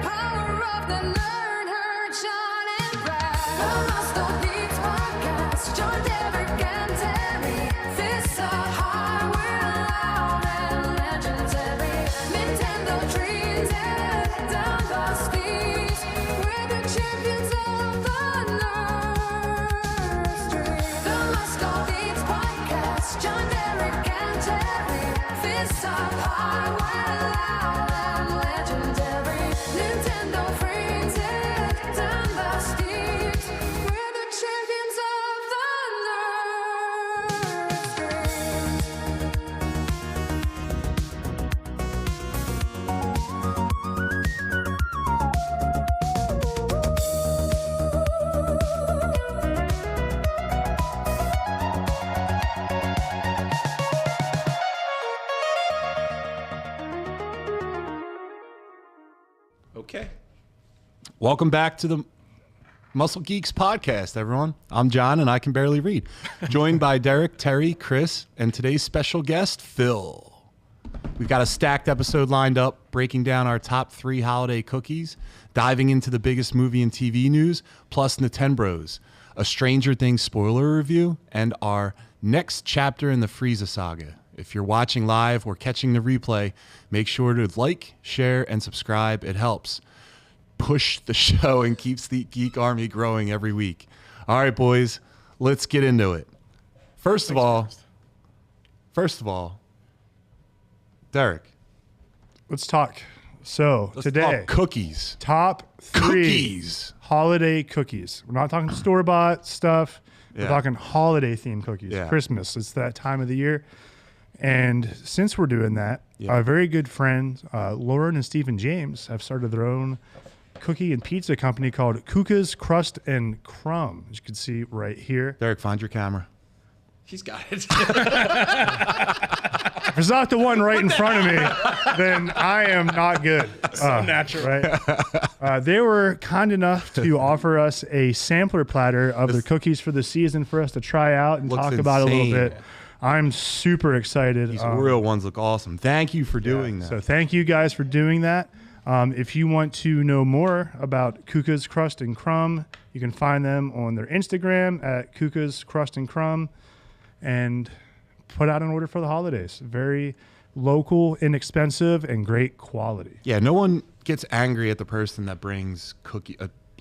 power of the learner, John and Brad. The Muscle Geeks podcast, John, Derek, and Terry. Fists are high, we're loud and legendary. Nintendo dreams and down the speeds. We're the champions of the nursery. The Muscle Geeks podcast, John, Derek, and Terry. Fists are high, we're loud and legendary. Nintendo friends and down the steps. We're the champions of the nursery. Okay. Welcome back to the Muscle Geeks podcast, everyone. I'm John, and I can barely read. Joined by Derek, Terry, Chris, and today's special guest, Phil. We've got a stacked episode lined up, breaking down our top 3 holiday cookies, diving into the biggest movie and TV news, plus Nintendbros, a Stranger Things spoiler review, and our next chapter in the Frieza saga. If you're watching live or catching the replay, make sure to like, share, and subscribe. It helps push the show and keeps the Geek Army growing every week. All right, boys, let's get into it. First of all, Derek, Let's talk. So let's today, talk cookies. top 3 Cookies. holiday cookies. We're not talking store-bought stuff. Yeah. We're talking holiday-themed cookies. Yeah. Christmas. It's that time of the year. And since we're doing that, Yeah. our very good friends, Lauren and Stephen James, have started their own cookie and pizza company called Kuka's Crust and Crumb, as you can see right here. Derek, find your camera. He's got it. If it's not the one right in front of me, then I am not good. So natural. Right? They were kind enough to offer us a sampler platter of their cookies for the season for us to try out and Looks talk about a little insane. bit. I'm super excited. These Oreo ones look awesome. Thank you for doing that. So thank you guys for doing that. If you want to know more about Kuka's Crust and Crumb, you can find them on their Instagram at Kuka's Crust and Crumb, and put out an order for the holidays. Very local, inexpensive, and great quality. Yeah, no one gets angry at the person that brings cookie,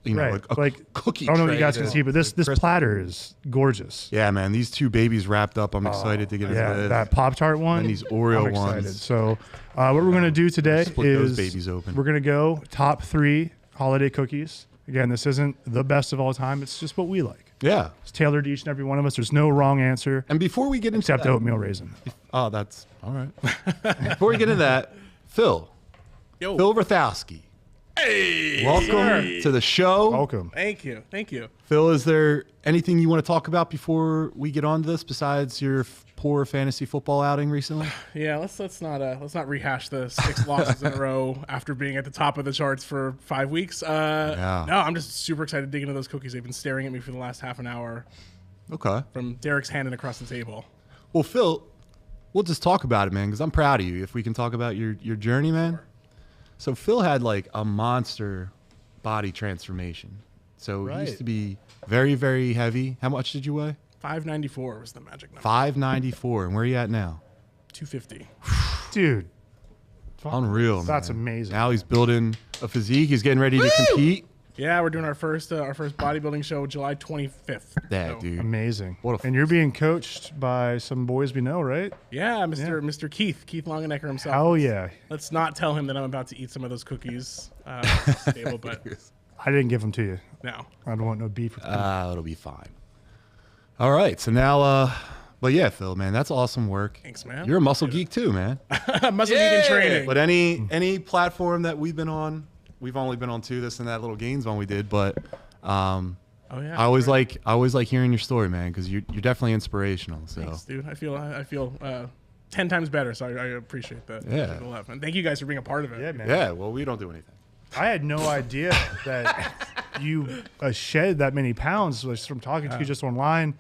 Right. a Like, cookie. I don't know what tray you guys to- can see, but this platter is gorgeous. Yeah, man, these 2 babies wrapped up. I'm excited to get into Yeah, this. that Pop-Tart one. And these Oreo I'm excited. ones. So what we're going to do today Split is those babies open. we're going to go top 3 holiday cookies. Again, this isn't the best of all time. It's just what we like. Yeah. It's tailored to each and every one of us. There's no wrong answer And before we get into except that, oatmeal raisin. oh, that's all right. Before we get into that, Phil Yo. Rafalski, Hey. welcome to the show. Welcome. Thank you. Thank you. Phil, is there anything you want to talk about before we get on to this besides your poor fantasy football outing recently? Yeah, let's not rehash the 6 losses in a row after being at the top of the charts for 5 weeks. No, I'm just super excited to dig into those cookies. They've been staring at me for the last half an hour Okay. from Derek's handing across the table. Well, Phil, we'll just talk about it, man, because I'm proud of you. If we can talk about your journey, man. So Phil had like a monster body transformation. So he used to be very, very heavy. How much did you weigh? 594 was the magic number. 594. And where are you at now? 250. Dude, Unreal, that's man. amazing. Now he's building a physique. He's getting ready to compete. Yeah, we're doing our first bodybuilding show July 25th. Yeah, So, dude. Amazing. What a And you're being coached by some boys we know, right? Yeah, Mr. Keith Longenecker himself. Oh, yeah. Let's not tell him that I'm about to eat some of those cookies stable, but I didn't give them to you. no. I don't want no beef with them. It'll be fine. All right. So now, but yeah, Phil, man, that's awesome work. Thanks, man. You're a muscle geek too, man. Muscle geek and training. But any platform that we've been on, we've only been on 2, this and that little Gainz one we did, but Oh yeah. I always like hearing your story, man, because you're definitely inspirational. So Thanks, dude. I feel 10 times better, so I appreciate that. Yeah. Appreciate the love. And thank you guys for being a part of it. Yeah, man. yeah, well, we don't do anything. I had no idea that you shed that many pounds just from talking to you just online.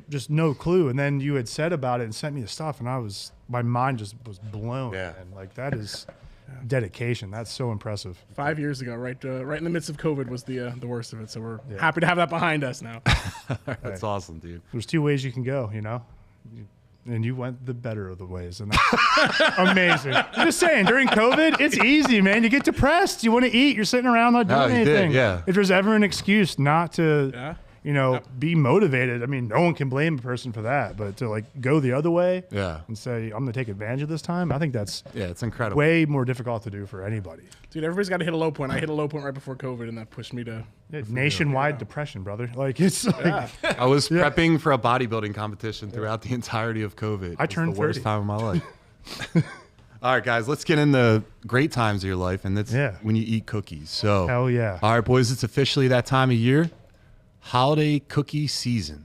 Just no clue. And then you had said about it and sent me the stuff, and my mind just was blown. Yeah. And like, that is dedication. That's so impressive. 5 years ago, right in the midst of COVID was the worst of it. So we're happy to have that behind us now. That's awesome, dude. There's 2 ways you can go, and you went the better of the ways, and that's amazing. I'm just saying, during COVID, it's easy, man. You get depressed, you want to eat, you're sitting around not doing you did, anything. yeah. If there's ever an excuse not to, be motivated, I mean, no one can blame a person for that, but to go the other way, and say I'm gonna take advantage of this time, I think that's it's incredible. way more difficult to do for anybody. Dude, everybody's got to hit a low point. I hit a low point right before COVID, and that pushed me to. Nationwide depression, brother. It's I was prepping for a bodybuilding competition throughout the entirety of COVID. I turned the worst 30. time of my life. All right, guys, let's get into great times of your life, and that's when you eat cookies. So, hell yeah. All right, boys, it's officially that time of year, holiday cookie season.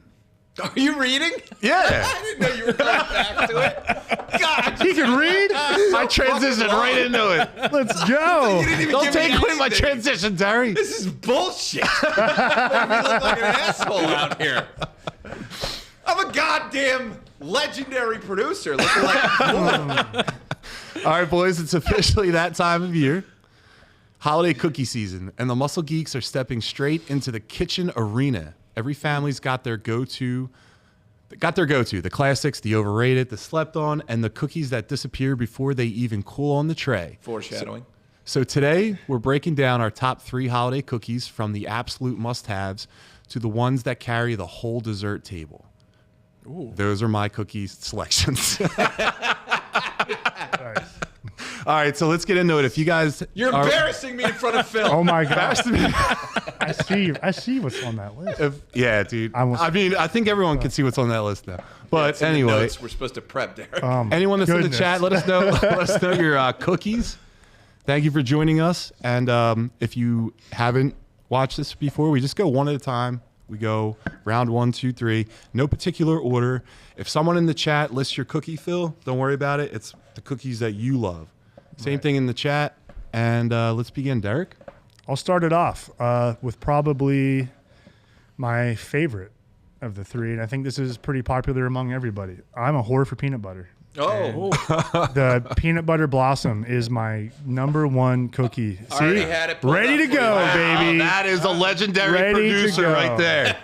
Are you reading? Yeah. I didn't know you were going back to it. God, He can read. I transitioned right into it. Let's go. you didn't even Don't give me take away my anything. transition, Terry. This is bullshit. Make me look like an asshole out here. I'm a goddamn legendary producer. Looking like All right, boys, it's officially that time of year. Holiday cookie season, and the Muscle Geeks are stepping straight into the kitchen arena. Every family's got their go-to, the classics, the overrated, the slept on, and the cookies that disappear before they even cool on the tray. foreshadowing. So today, we're breaking down our top 3 holiday cookies from the absolute must-haves to the ones that carry the whole dessert table. Ooh. Those are my cookie selections. All right, so let's get into it. If you guys You're are, embarrassing me in front of Phil. Oh my gosh. I see what's on that list. yeah, dude. almost- I mean, I think everyone can see what's on that list now. But It's in the anyway, notes we're supposed to prep, Derek. anyone that's in the goodness. chat, let us know. Let us know your cookies. Thank you for joining us. And if you haven't watched this before, we just go one at a time. We go round 1, 2, 3, no particular order. If someone in the chat lists your cookie, Phil, don't worry about it. It's the cookies that you love. Same thing in the chat. And let's begin, Derek. I'll start it off with probably my favorite of the 3, and I think this is pretty popular among everybody. I'm a whore for peanut butter. Oh, The peanut butter blossom is my #1 cookie. See? already had it pulled Ready up to for you. go, Wow. baby. That is a legendary Ready to producer go. right there.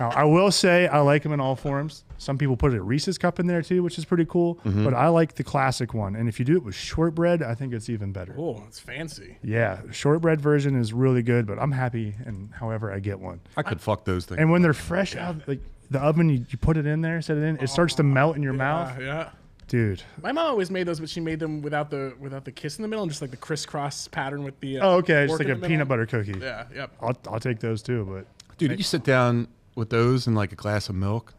Now, I will say I like them in all forms. Some people put a Reese's cup in there too, which is pretty cool. But I like the classic one. And if you do it with shortbread, I think it's even better. Oh, it's fancy. Yeah, the shortbread version is really good, but I'm happy and however I get one. I could fuck those things. And when they're fresh out like the oven, you put it in there, set it in, it starts to melt in your mouth. Yeah. Dude. My mom always made those, but she made them without the kiss in the middle and just like the crisscross pattern with the. Oh, okay, just fork like in a the middle. peanut butter cookie. Yeah. Yep. I'll take those too, but Dude, you sit down with those and like a glass of milk.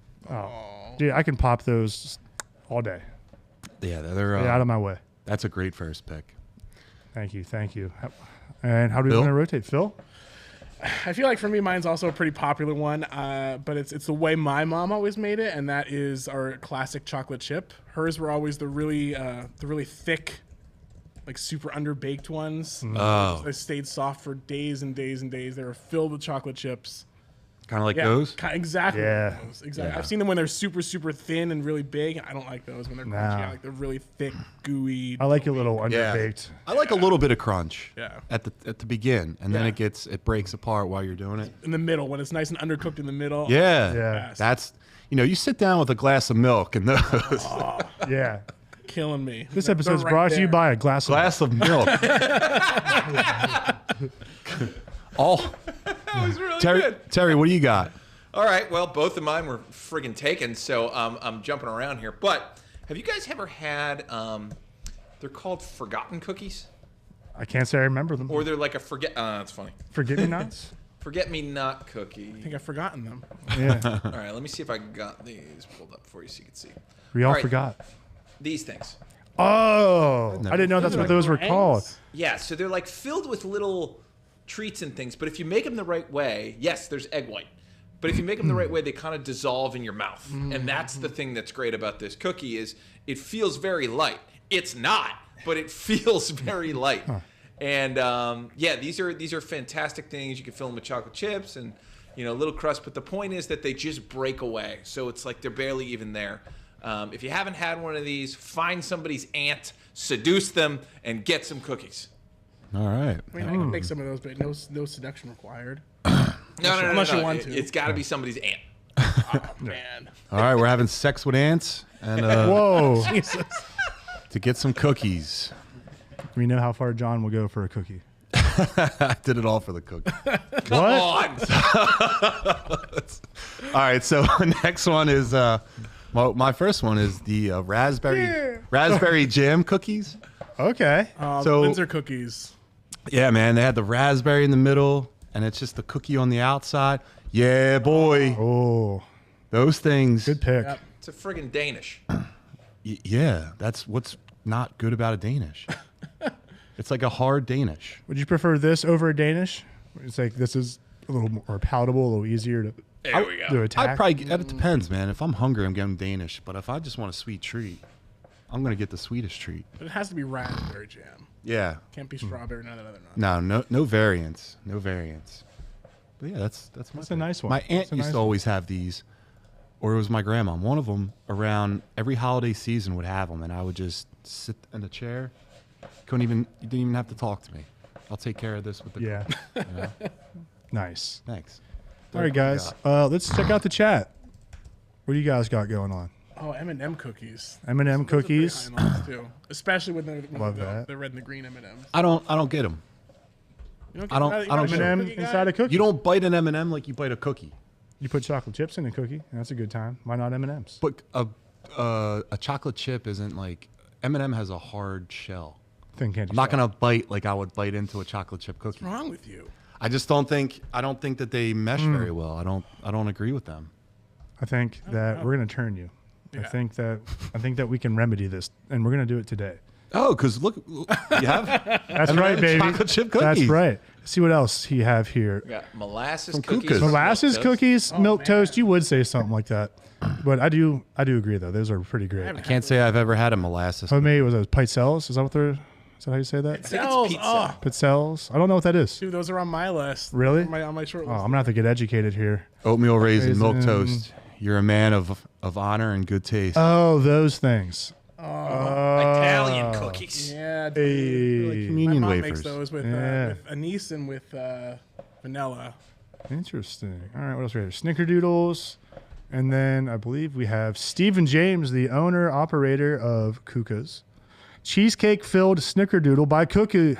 dude, I can pop those all day. Yeah, they're Get out of my way. that's a great first pick. Thank you. And how do we Phil? want to rotate? Phil? I feel like for me, mine's also a pretty popular one, but it's the way my mom always made it, and that is our classic chocolate chip. Hers were always the really thick, like super underbaked ones. Oh, They stayed soft for days and days and days. They were filled with chocolate chips. kind of like Yeah, those. exactly. Yeah. Those, exactly. Yeah. I've seen them when they're super, super thin and really big. I don't like those when they're crunchy. Nah. I like the really thick, gooey. I like a little Yeah, underbaked. I like a little bit of crunch. Yeah. At the begin, and then Yeah. it breaks apart while you're doing it. in the middle when it's nice and undercooked in the middle. Yeah, Yeah. That's you sit down with a glass of milk and those Yeah. Killing me. This They're episode's right brought to you there. by a glass of glass of milk. All That was really Terry, good. Terry, what do you got? All right, well, both of mine were friggin' taken, so I'm jumping around here. But have you guys ever had, they're called forgotten cookies? I can't say I remember them. Or they're like a that's funny. Forget-me-nots? Forget-me-not cookie. I think I've forgotten them. Yeah. All right, let me see if I got these pulled up for you so you can see. We all right. forgot. These things. Oh, I didn't know that's what those were called. Yeah, so they're like filled with little treats and things, but if you make them the right way, yes, there's egg white. But if you make them the right way, they kind of dissolve in your mouth. And that's the thing that's great about this cookie is it feels very light. It's not, but it feels very light. And yeah, these are fantastic things. You can fill them with chocolate chips and a little crust. But the point is that they just break away. So it's like they're barely even there. If you haven't had one of these, find somebody's aunt, seduce them, and get some cookies. All right. I mean, I can make some of those, but no seduction required. No, Unless you want to. It's got to be somebody's aunt. Oh, man. All right, we're having sex with ants and Whoa. Jesus. to get some cookies. We know how far John will go for a cookie. I did it all for the cookie. Come on. All right, so next one is my first one is the raspberry jam cookies. Okay. So- Windsor cookies. Yeah, man, they had the raspberry in the middle, and it's just the cookie on the outside. Yeah, boy, Oh, those things. good pick. Yep. It's a friggin' Danish. Yeah, that's what's not good about a Danish. It's like a hard Danish. Would you prefer this over a Danish? It's like this is a little more palatable, a little easier to There we to go. attack. I'd probably. It depends, man. If I'm hungry, I'm getting Danish. But if I just want a sweet treat, I'm gonna get the Swedish treat. But it has to be raspberry jam. Yeah. Can't be strawberry, none of the other nuts. No variants. No variants. But yeah, that's my That's a pick. nice one. My aunt That's a used nice to one. always have these, or it was my grandma. One of them around every holiday season would have them, and I would just sit in a chair. You didn't even have to talk to me. I'll take care of this with the Yeah. you know? Nice. Thanks. All right, guys. Let's check out the chat. What do you guys got going on? Oh, M&M cookies. M&M Those are pretty cookies. high on those, too. Especially when they're Love that. the red and the green M&Ms. I don't get them. You I don't- you're I don't not a get M&M cookie guy? inside a cookie. You don't bite an M&M like you bite a cookie. You put chocolate chips in a cookie. That's a good time. Why not M&Ms? But a chocolate chip isn't like M&M has a hard shell. Thin candy. I'm not shell. gonna bite like I would bite into a chocolate chip cookie. What's wrong with you? I just don't think that they mesh very well. I don't agree with them. I think that we're gonna turn you. Yeah. I think that we can remedy this, and we're gonna do it today. Oh, because look, you have That's M&M right, baby. chocolate chip That's cookies. right. See what else you have here. We got molasses Some cookies. Kukas. Molasses milk toast. cookies, milk man. toast. You would say something like that, but I do agree though. Those are pretty great. I can't say I've ever had a molasses. Homemade was those pizzelles. Is that what they're? Is that how you say that? I think Cells, it's pizza. oh. Pizzelles. I don't know what that is. Dude, those are on my list. Really? On my short Oh, list. I'm gonna have to get educated here. Oatmeal raisin, milk Raisin. toast. You're a man of honor and good taste. Oh, those things. Italian cookies. Yeah, Hey. dude. My Communion mom wafers. makes those with Yeah. anise and with vanilla. Interesting. All right, what else we have? Snickerdoodles. And then I believe we have Stephen James, the owner, operator of Kuka's. Cheesecake filled snickerdoodle by Kuka's,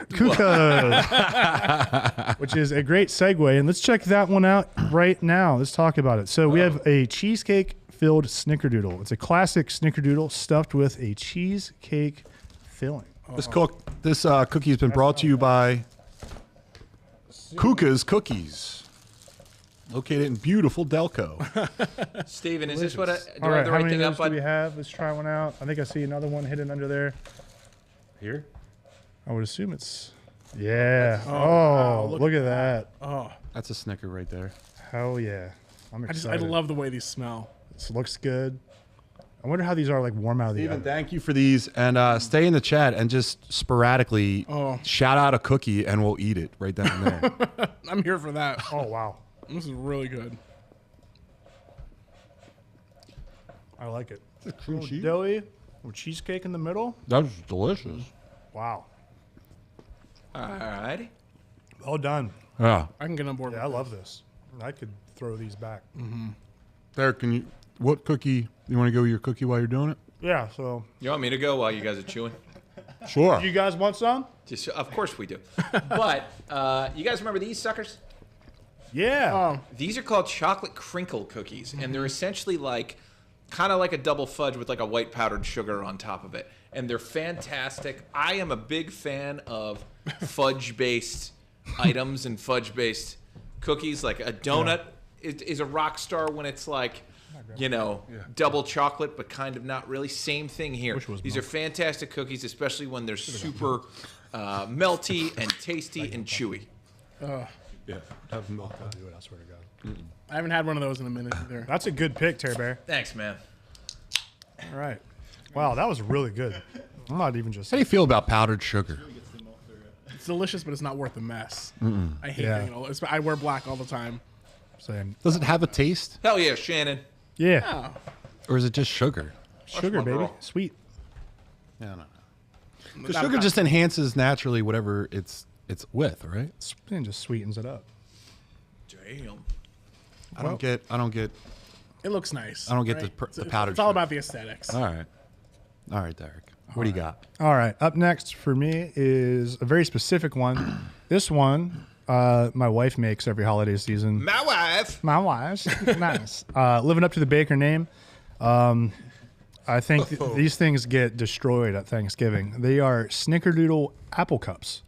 which is a great segue. And let's check that one out right now. Let's talk about it. So we have a cheesecake filled snickerdoodle. It's a classic snickerdoodle stuffed with a cheesecake filling. This cookie has been brought to you by Kuka's Cookies, located in beautiful Delco. Steven, is this what I do? All I right, have the how right many thing of up those do on? we have? Let's try one out. I think I see another one hidden under there. Here? I would assume it's. Yeah. wow, Oh, look at that. Oh, That's a Snicker right there. Hell yeah. I'm I excited. love the way these smell. This looks good. I wonder how these are like warm out of the Steven, oven. thank you for these. And stay in the chat and just sporadically shout out a cookie and we'll eat it right down there. I'm here for that. Oh, wow. This is really good. I like it. Doughy with cheesecake in the middle. That's delicious. Wow. All righty. Well done. Yeah. I can get on board Yeah, I with love this. I could throw these back. Derek, what cookie, you want to go with your cookie while you're doing it? Yeah, so. You want me to go while you guys are chewing? Sure. You guys want some? Just, of course we do. But you guys remember these suckers? Yeah. These are called chocolate crinkle cookies, and they're essentially like kind of like a double fudge with like a white powdered sugar on top of it. And they're fantastic. I am a big fan of fudge-based items and fudge-based cookies. Like a donut is a rock star when it's like, you know, double chocolate, but kind of not really. Same thing here. These are fantastic cookies, especially when they're super melty and tasty and chewy. Yeah. Have milk. I'll do it, I swear to God. I haven't had one of those in a minute either. That's a good pick, Terry Bear. Thanks, man. All right. Wow, that was really good. I'm not even just. How do you feel about powdered sugar? It's delicious, but it's not worth the mess. I hate Yeah. getting it all. I wear black all the time. saying. Does it have a taste? Hell yeah, Shannon. Yeah. Oh, Or is it just sugar? Sugar, my baby. girl. Sweet. Yeah, I don't know. Because sugar just enhances naturally whatever it's with, right? And just sweetens it up. Damn. I don't get. It looks nice. I don't get right? the powdered It's all sugar. about the aesthetics. All right, Derek. What do you got? All right. Up next for me is a very specific one. This one, my wife makes every holiday season. My wife. My wife. Nice. Living up to the baker name. I think these things get destroyed at Thanksgiving. They are snickerdoodle apple cups.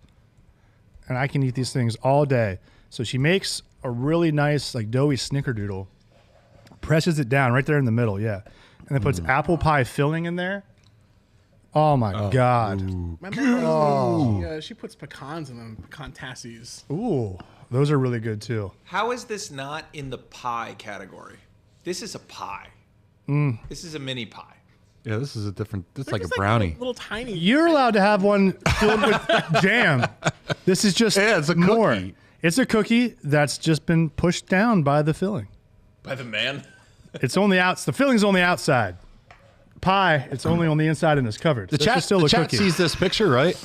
And I can eat these things all day. So she makes a really nice, like, doughy snickerdoodle, presses it down right there in the middle, yeah. And then puts apple pie filling in there. Oh, my God. My mom, she puts pecans in them, pecan tassies. Ooh, those are really good, too. How is this not in the pie category? This is a pie. This is a mini pie. Yeah, this is a different. This is They're like a just brownie. little tiny. You're allowed to have one filled with jam. This is just Yeah, it's a more. cookie. It's a cookie that's just been pushed down by the filling. By the man. It's only out. The filling's only outside. Pie, it's only on the inside and it's covered. The This chat is still the a chat cookie. sees this picture, right?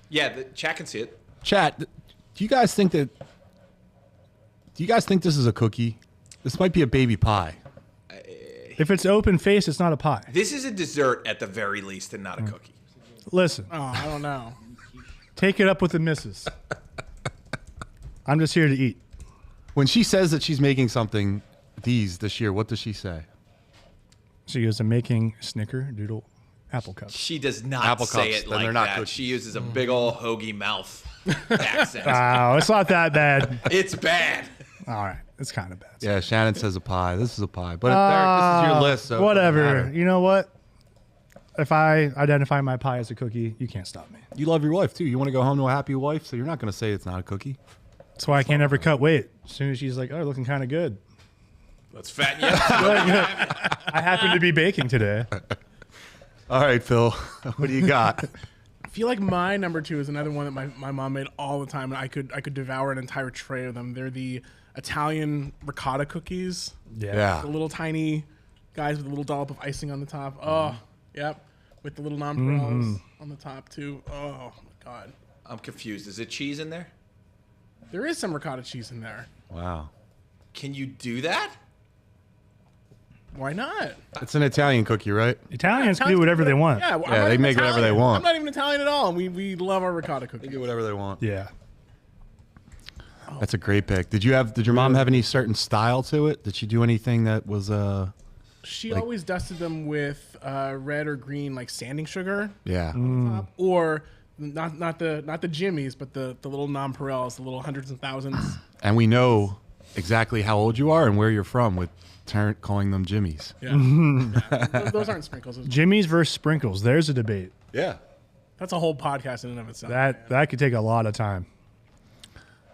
Yeah, the chat can see it. Chat, do you guys think this is a cookie? This might be a baby pie. If it's open face, it's not a pie. This is a dessert at the very least and not a cookie. Listen, Oh, I don't know. take it up with the missus. I'm just here to eat. When she says that she's making something this year, what does she say? She goes, I'm making snickerdoodle apple cups. She does not Apple say cups, it then like they're not that. cookies. She uses a big old hoagie mouth accent. Wow, it's not that bad. It's bad. All right, it's kind of bad. Yeah, Shannon says a pie. This is a pie. But Derek, this is your list. So it doesn't Whatever. matter. You know what? If I identify my pie as a cookie, you can't stop me. You love your wife, too. You want to go home to a happy wife, so you're not going to say it's not a cookie. That's why I can't ever cut weight. As soon as she's like, oh, looking kind of good. Let's fatten you up. I happen to be baking today. All right, Phil. What do you got? I feel like my number 2 is another one that my mom made all the time, and I could devour an entire tray of them. They're the Italian ricotta cookies. Yeah. The little tiny guys with a little dollop of icing on the top. Oh, yep. With the little nonpareils on the top, too. Oh, my God. I'm confused. Is it cheese in there? There is some ricotta cheese in there. Wow. Can you do that? Why not? It's an Italian cookie, right? Italians can do whatever they want. Yeah, I'm Yeah, not they even make whatever they Italian. want. I'm not even Italian at all, and we love our ricotta They cookies. do whatever they want. Yeah. That's a great pick. Did your mom have any certain style to it? Did she do anything that was She always dusted them with red or green, like sanding sugar. yeah. Top, or not the Jimmies, but the little nonpareils, the little hundreds and thousands. And we know exactly how old you are and where you're from with calling them Jimmies. Yeah, yeah. Those aren't sprinkles. Jimmy's versus sprinkles. There's a debate. Yeah. That's a whole podcast in and of itself. That could take a lot of time.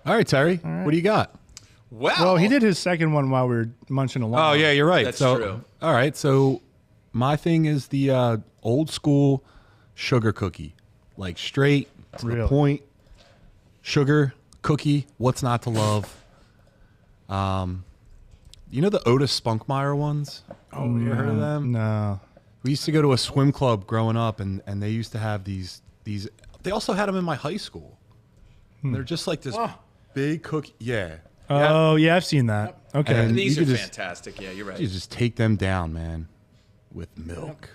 All right, Terry. What do you got? Well, he did his second one while we were munching along. Oh, yeah, you're right. That's so, true. All right. So my thing is the old school sugar cookie, like straight to the Really? point. Sugar cookie. What's not to love? You know the Otis Spunkmeyer ones? Oh, You yeah. ever heard of them? No. We used to go to a swim club growing up, and they used to have these. They also had them in my high school. They're just like this big cookie. Yeah. Oh, yeah, I've seen that. Okay. And These you are could just- fantastic. Yeah, you're right. You just take them down, man, with milk.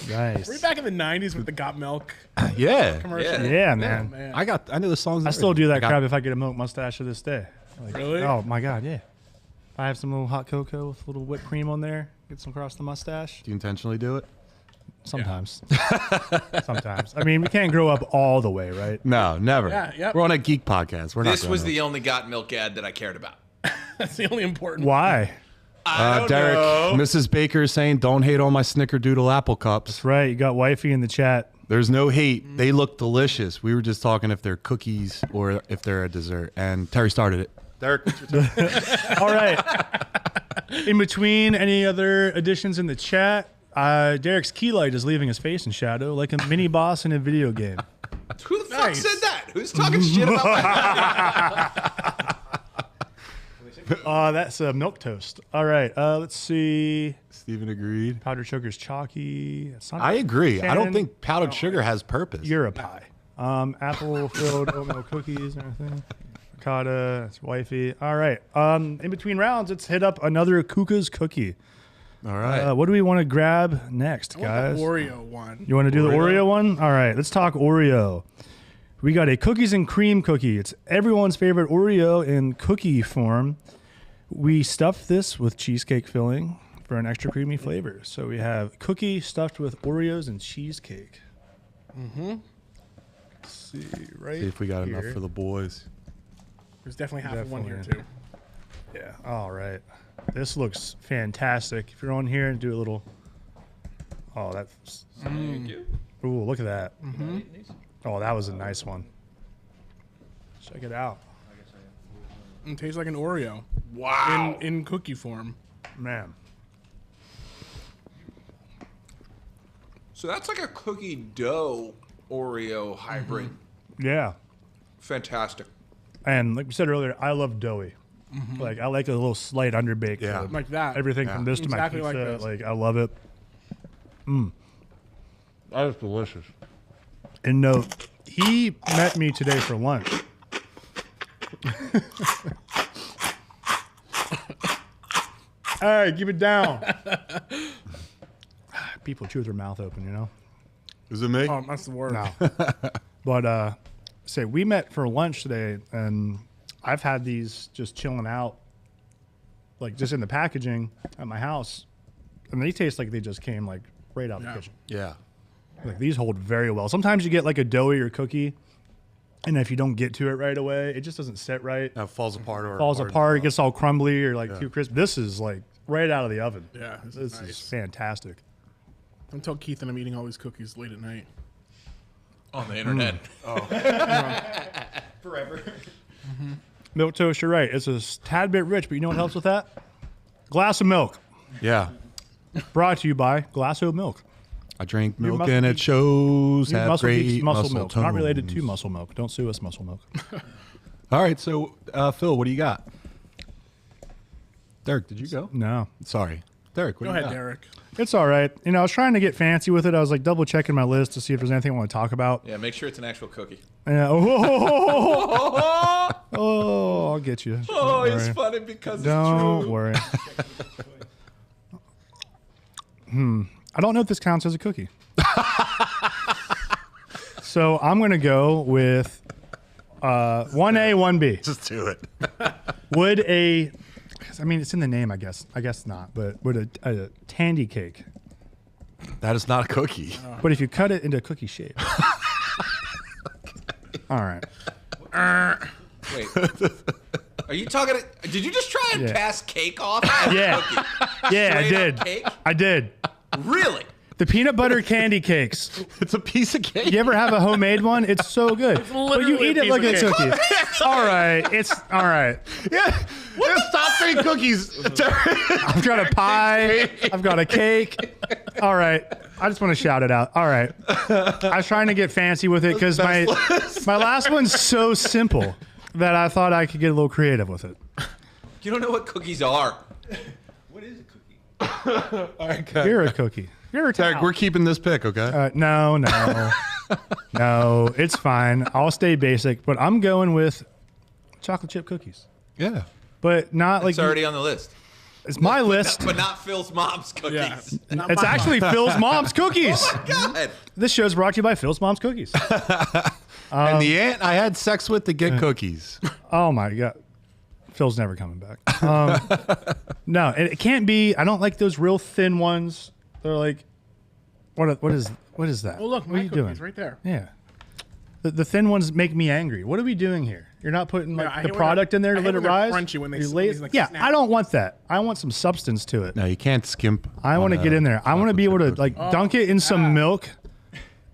Nice. Were you back in the '90s with the Got Milk Yeah. commercial? Yeah. Yeah, man. Man. I know the songs. I still do that crap if I get a milk mustache to this day. Like, Really? Oh, my God, yeah. If I have some little hot cocoa with a little whipped cream on there, get some across the mustache. Do you intentionally do it? Sometimes. Sometimes. I mean, we can't grow up all the way, right? No, never. Yeah, yep. We're on a geek podcast. We're This not. was doing the only Got Milk ad that I cared about. That's the only important. Why? I don't Derek, know. Mrs. Baker is saying, "Don't hate on my snickerdoodle apple cups." That's right. You got wifey in the chat. There's no hate. They look delicious. We were just talking if they're cookies or if they're a dessert. And Terry started it. Derek, what's your turn? All right. In between any other additions in the chat, Derek's key light is leaving his face in shadow like a mini boss in a video game. Who the fuck Nice. said that? Who's talking shit about my That's a milk toast. All right. Let's see. Steven agreed. Powdered sugar's chalky. It's not I agree. I don't Shannon, think powdered sugar has purpose. you're a pie. Apple-filled oatmeal cookies and everything. Ricotta. That's wifey. All right. In between rounds, let's hit up another Kuka's cookie. All right. What do we want to grab next, I want guys? the Oreo one. You want to do the Oreo one? All right, let's talk Oreo. We got a cookies and cream cookie. It's everyone's favorite Oreo in cookie form. We stuffed this with cheesecake filling for an extra creamy flavor. So we have cookie stuffed with Oreos and cheesecake. Let's see, right See if we got here. enough for the boys. There's definitely half of one here Definitely. too. Yeah, all right. This looks fantastic. If you're on here and do a little... Oh, that's... Thank you. Ooh, look at that. These? Oh, that was a nice one. Check it out. It tastes like an Oreo Wow. in cookie form. Man. So that's like a cookie dough Oreo hybrid. Yeah. Fantastic. And like we said earlier, I love doughy. Like I like a little slight underbake. Yeah. to Like that. everything from this to Exactly my like pizza. this. Like I love it. That is delicious. And no, he met me today for lunch. Hey, keep it down. People chew with their mouth open, you know. Is it me? Oh, that's the word. No. But say we met for lunch today, and I've had these just chilling out, like just in the packaging at my house, and they taste like they just came like right out of the kitchen. Yeah. Like these hold very well. Sometimes you get like a doughy or cookie, and if you don't get to it right away, it just doesn't sit right. That falls apart or Falls hardens apart. It up. gets all crumbly or like too crisp. This is like right out of the oven. Yeah, this This is is nice. fantastic. Don't tell Keith that I'm eating all these cookies late at night. On the internet. Forever. Milk toast, you're right. It's a tad bit rich, but you know what helps with that? Glass of milk. Yeah. Brought to you by Glass of Milk. I drink Your milk Muscle and it Geeks- shows Your have Muscle Geeks great muscle milk. Not related to tones. muscle milk. Don't sue us, muscle milk. All right, so Phil, what do you got? Derek, did you go? No. Sorry. Derek, what Go do you ahead, got? Derek. It's all right. You know, I was trying to get fancy with it. I was like double checking my list to see if there's anything I want to talk about. Yeah, make sure it's an actual cookie. Yeah. Oh, I'll get you. Oh, Don't it's worry. funny because Don't it's true. worry. I don't know if this counts as a cookie. So I'm going to go with 1A, 1B. Just do it. Would a, I mean, it's in the name, I guess. I guess not. But would a tandy cake, That is not a cookie. but if you cut it into cookie shape. All right. Wait. Are you talking? Did you just try and Yeah. pass cake off as Yeah. a cookie? Yeah, I Straight up did. Cake? I did. Really? The peanut butter candy cakes. It's a piece of cake. You ever have a homemade one? It's so good. But you literally eat a it like a piece of cookie. All right. It's all right. Yeah. Stop saying cookies. I've got a pie. I've got a cake. All right. I just want to shout it out. All right. I was trying to get fancy with it because my last one's so simple that I thought I could get a little creative with it. You don't know what cookies are. What is a cookie? All right, okay. You're a cookie. You're a Derek, cow. we're keeping this pick, okay? No. No, it's fine. I'll stay basic, but I'm going with chocolate chip cookies. Yeah. But not like It's already on the list. it's my list. But not Phil's mom's cookies. Yeah. Not It's my- actually Phil's mom's cookies. God. This show's brought to you by Phil's mom's cookies. And the aunt I had sex with to get cookies. Oh my god, Phil's never coming back. No, it can't be. I don't like those real thin ones. They're like, what is that? Oh, look, what my are you cookies doing? right there. Yeah, the thin ones make me angry. What are we doing here? You're not putting I like hate the when product they're- in there to I hate let it when they're rise. crunchy when they You're s- late- these, like, yeah, snap. I don't want that. I want some substance to it. No, you can't skimp. I want to get in there. I want to be able to like Oh, dunk it in some milk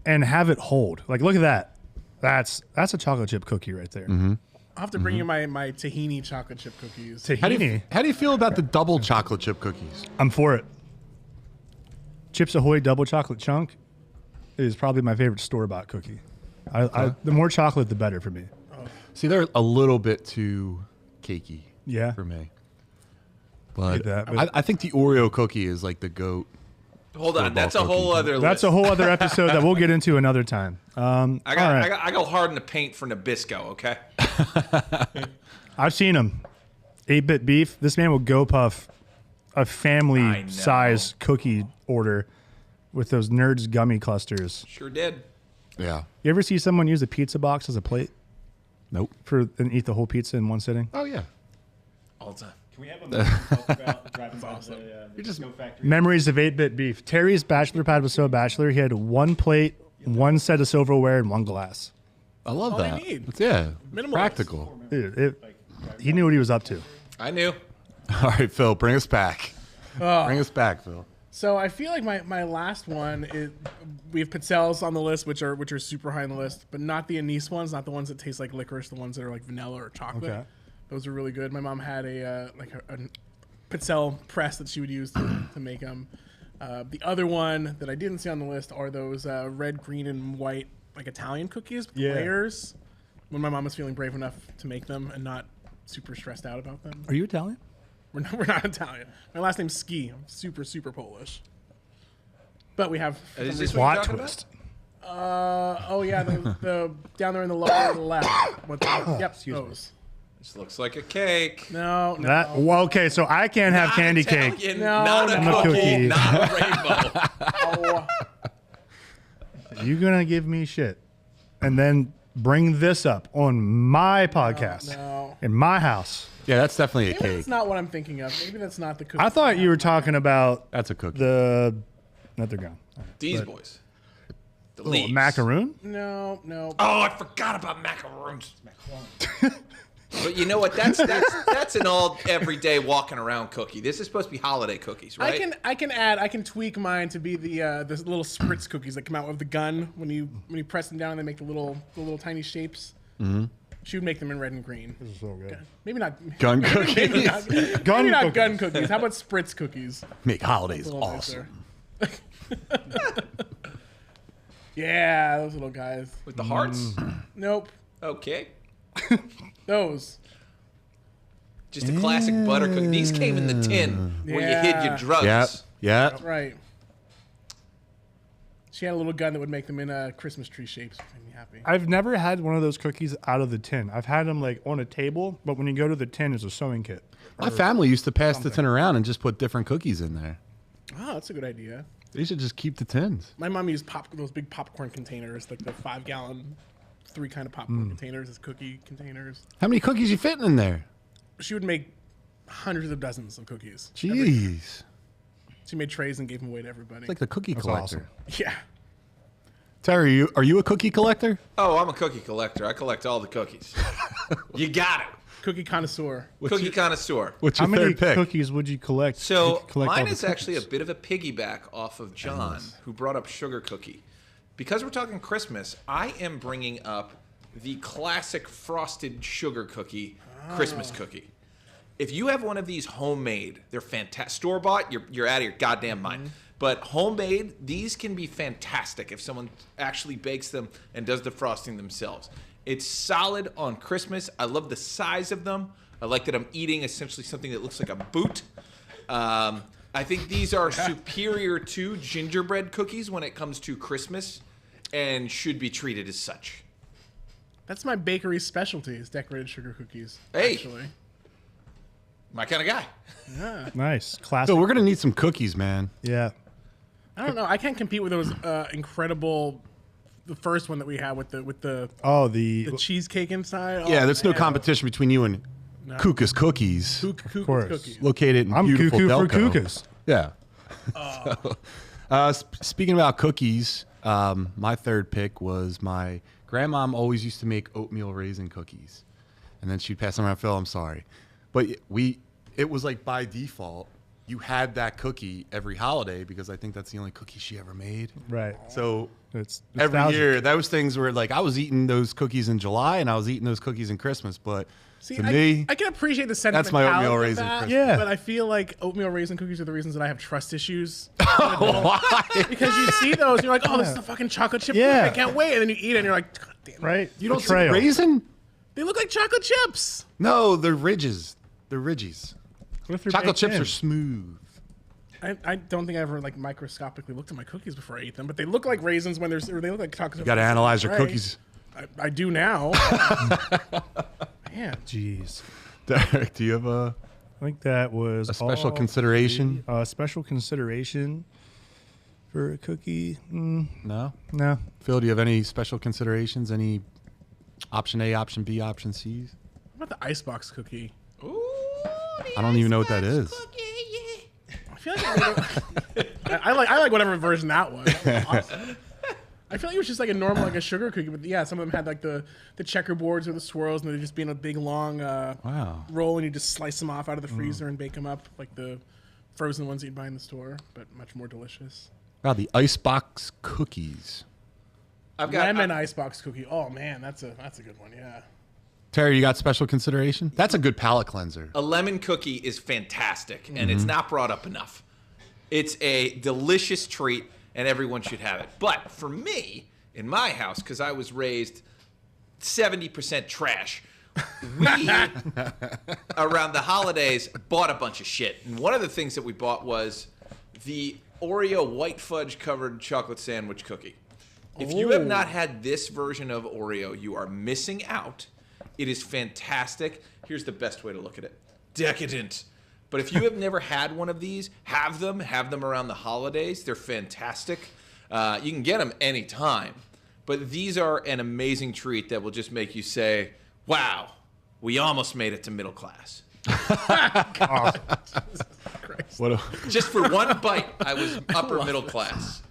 and have it hold. Like, look at that. That's a chocolate chip cookie right there. I'll have to bring you my tahini chocolate chip cookies. Tahini. How do you feel about the double chocolate chip cookies? I'm for it. Chips Ahoy double chocolate chunk is probably my favorite store-bought cookie. The more chocolate, the better for me. See, they're a little bit too cakey Yeah. for me. But that, but- I think the Oreo cookie is like the goat. Hold on, Football that's a whole cookie. other list. That's a whole other episode that we'll get into another time. I go hard in the paint for Nabisco, okay? I've seen him. 8-bit beef. This man will go puff a I family know. size cookie order with those Nerds gummy clusters. Sure did. Yeah. You ever see someone use a pizza box as a plate Nope. and eat the whole pizza in one sitting? Oh yeah. All the time. Can we have a moment to talk about driving by the disco factory? Memories of 8-bit beef. Terry's bachelor pad was so bachelor. He had one plate, one set of silverware, and one glass. I love all you that. need. It's, yeah. Minimalist. Practical. Dude, he knew what he was up to. I knew. All right, Phil, bring us back. Bring us back, Phil. So I feel like my last one is we have pizzelles on the list, which are super high on the list, but not the anise ones, not the ones that taste like licorice, the ones that are like vanilla or chocolate. Okay. Those are really good. My mom had a pizzelle press that she would use to make them. The other one that I didn't see on the list are those red, green, and white like Italian cookies with Yeah. layers. When my mom was feeling brave enough to make them and not super stressed out about them. Are you Italian? We're not Italian. My last name's Ski. I'm super, super Polish. But we have. Is this what you're Plot talking twist. Oh yeah, the down there in the lower left. Yep, those. This looks like a cake. No. Well, okay, so I can't have Not candy Italian, cake. No, not a no. cookie, Cookie. not a rainbow. Oh, You're gonna give me shit, and then bring this up on my podcast no. in my house. Yeah, that's definitely a Maybe cake. that's not what I'm thinking of. Maybe that's not the cookie. I thought you were talking about That's a cookie. not the gum. These boys. The Oh, leaves. macaroon. No. Oh, I forgot about macaroons. But you know what? That's an all everyday walking around cookie. This is supposed to be holiday cookies, right? I can tweak mine to be the little spritz cookies that come out with the gun when you press them down and they make the little tiny shapes. Mm-hmm. She would make them in red and green. This is so good. Maybe not Gun maybe cookies. not, Gun maybe not cookies. gun cookies. How about spritz cookies? Make holidays A little awesome. nicer. Yeah, those little guys. With the hearts. Nope. Okay. Those. Just a classic butter cookie. These came in the tin where you hid your Yeah. drugs. Yep. Yep. Right. She had a little gun that would make them in Christmas tree shapes, which made me happy. I've never had one of those cookies out of the tin. I've had them like on a table, but when you go to the tin, it's a sewing kit. My family used to pass the tin around and just put different cookies in there. Oh, that's a good idea. They should just keep the tins. My mom used those big popcorn containers, like the 5-gallon, 3 kind of popcorn containers as cookie containers. How many cookies you fitting in there? She would make hundreds of dozens of cookies. Jeez. She made trays and gave them away to everybody. It's like the cookie collector. Yeah. Terry, are you a cookie collector? Oh, I'm a cookie collector. I collect all the cookies. You got it. Cookie connoisseur. Cookie connoisseur. What's How your many third pick? cookies would you collect? So You collect all mine the is actually a cookies. bit of a piggyback off of John, who brought up sugar cookie. Because we're talking Christmas, I am bringing up the classic frosted sugar cookie, Christmas cookie. If you have one of these homemade, they're fantastic. Store-bought, you're out of your goddamn mind. But homemade, these can be fantastic if someone actually bakes them and does the frosting themselves. It's solid on Christmas. I love the size of them. I like that I'm eating essentially something that looks like a boot. I think these are superior to gingerbread cookies when it comes to Christmas and should be treated as such. That's my bakery specialty is decorated sugar cookies. Hey. Actually. My kind of guy. Yeah. Nice. Classic. So we're gonna need some cookies, man. yeah. I don't know. I can't compete with those incredible. The first one that we had with the Oh, the cheesecake inside. Oh, Yeah, there's no man. competition between you and Kuka's Cookies, Cuckoo's course. cookies. located in I'm beautiful cuckoo for Delco. Kukas. Yeah. Speaking about cookies, my third pick was my grandmom always used to make oatmeal raisin cookies, and then she'd pass them around. Phil, I'm sorry, but it was like by default you had that cookie every holiday because I think that's the only cookie she ever made. Right. So It's every nostalgic. year those things were like I was eating those cookies in July and I was eating those cookies in Christmas, but See, to me, I can appreciate the that's my sentimentality oatmeal of raisin that, Christmas. Yeah. but I feel like oatmeal raisin cookies are the reasons that I have trust issues. why? Because you see those, and you're like, oh, this is a fucking chocolate chip Yeah. cookie. I can't wait. And then you eat it, and you're like, God damn it. Right. You don't Betrayal. see raisin? They look like chocolate chips. No, they're ridges. They're ridgies. What if they're Chocolate baked chips in? are smooth. I don't think I ever like microscopically looked at my cookies before I ate them, but they look like raisins when or they look like chocolate. You got to analyze your cookies. I do now. Man, Jeez. Derek, do you have I think that was a special all consideration? special consideration for a cookie. No? No. Phil, do you have any special considerations? Any option A, option B, option C's? what about the icebox cookie? Ooh, I don't even know what that is. I feel like I like whatever version that was. That was awesome. I feel like it was just like a normal like a sugar cookie, but yeah, some of them had like the checkerboards or the swirls, and they'd just be in a big long Wow. roll, and you just slice them off out of the freezer and bake them up like the frozen ones you'd buy in the store, but much more delicious. Wow, the icebox cookies. I've got Lemon icebox cookie. Oh man, that's a good one. Yeah. Terry, you got special consideration? That's a good palate cleanser. a lemon cookie is fantastic, and it's not brought up enough. It's a delicious treat, and everyone should have it. But for me, in my house, because I was raised 70% trash, we, around the holidays, bought a bunch of shit. And one of the things that we bought was the Oreo white fudge covered chocolate sandwich cookie. If you have not had this version of Oreo, you are missing out. It is fantastic. Here's the best way to look at it. Decadent. But if you have never had one of these, have them around the holidays. They're fantastic. You can get them anytime. But these are an amazing treat that will just make you say, wow, we almost made it to middle class. What a, Just for one bite, I was upper middle class.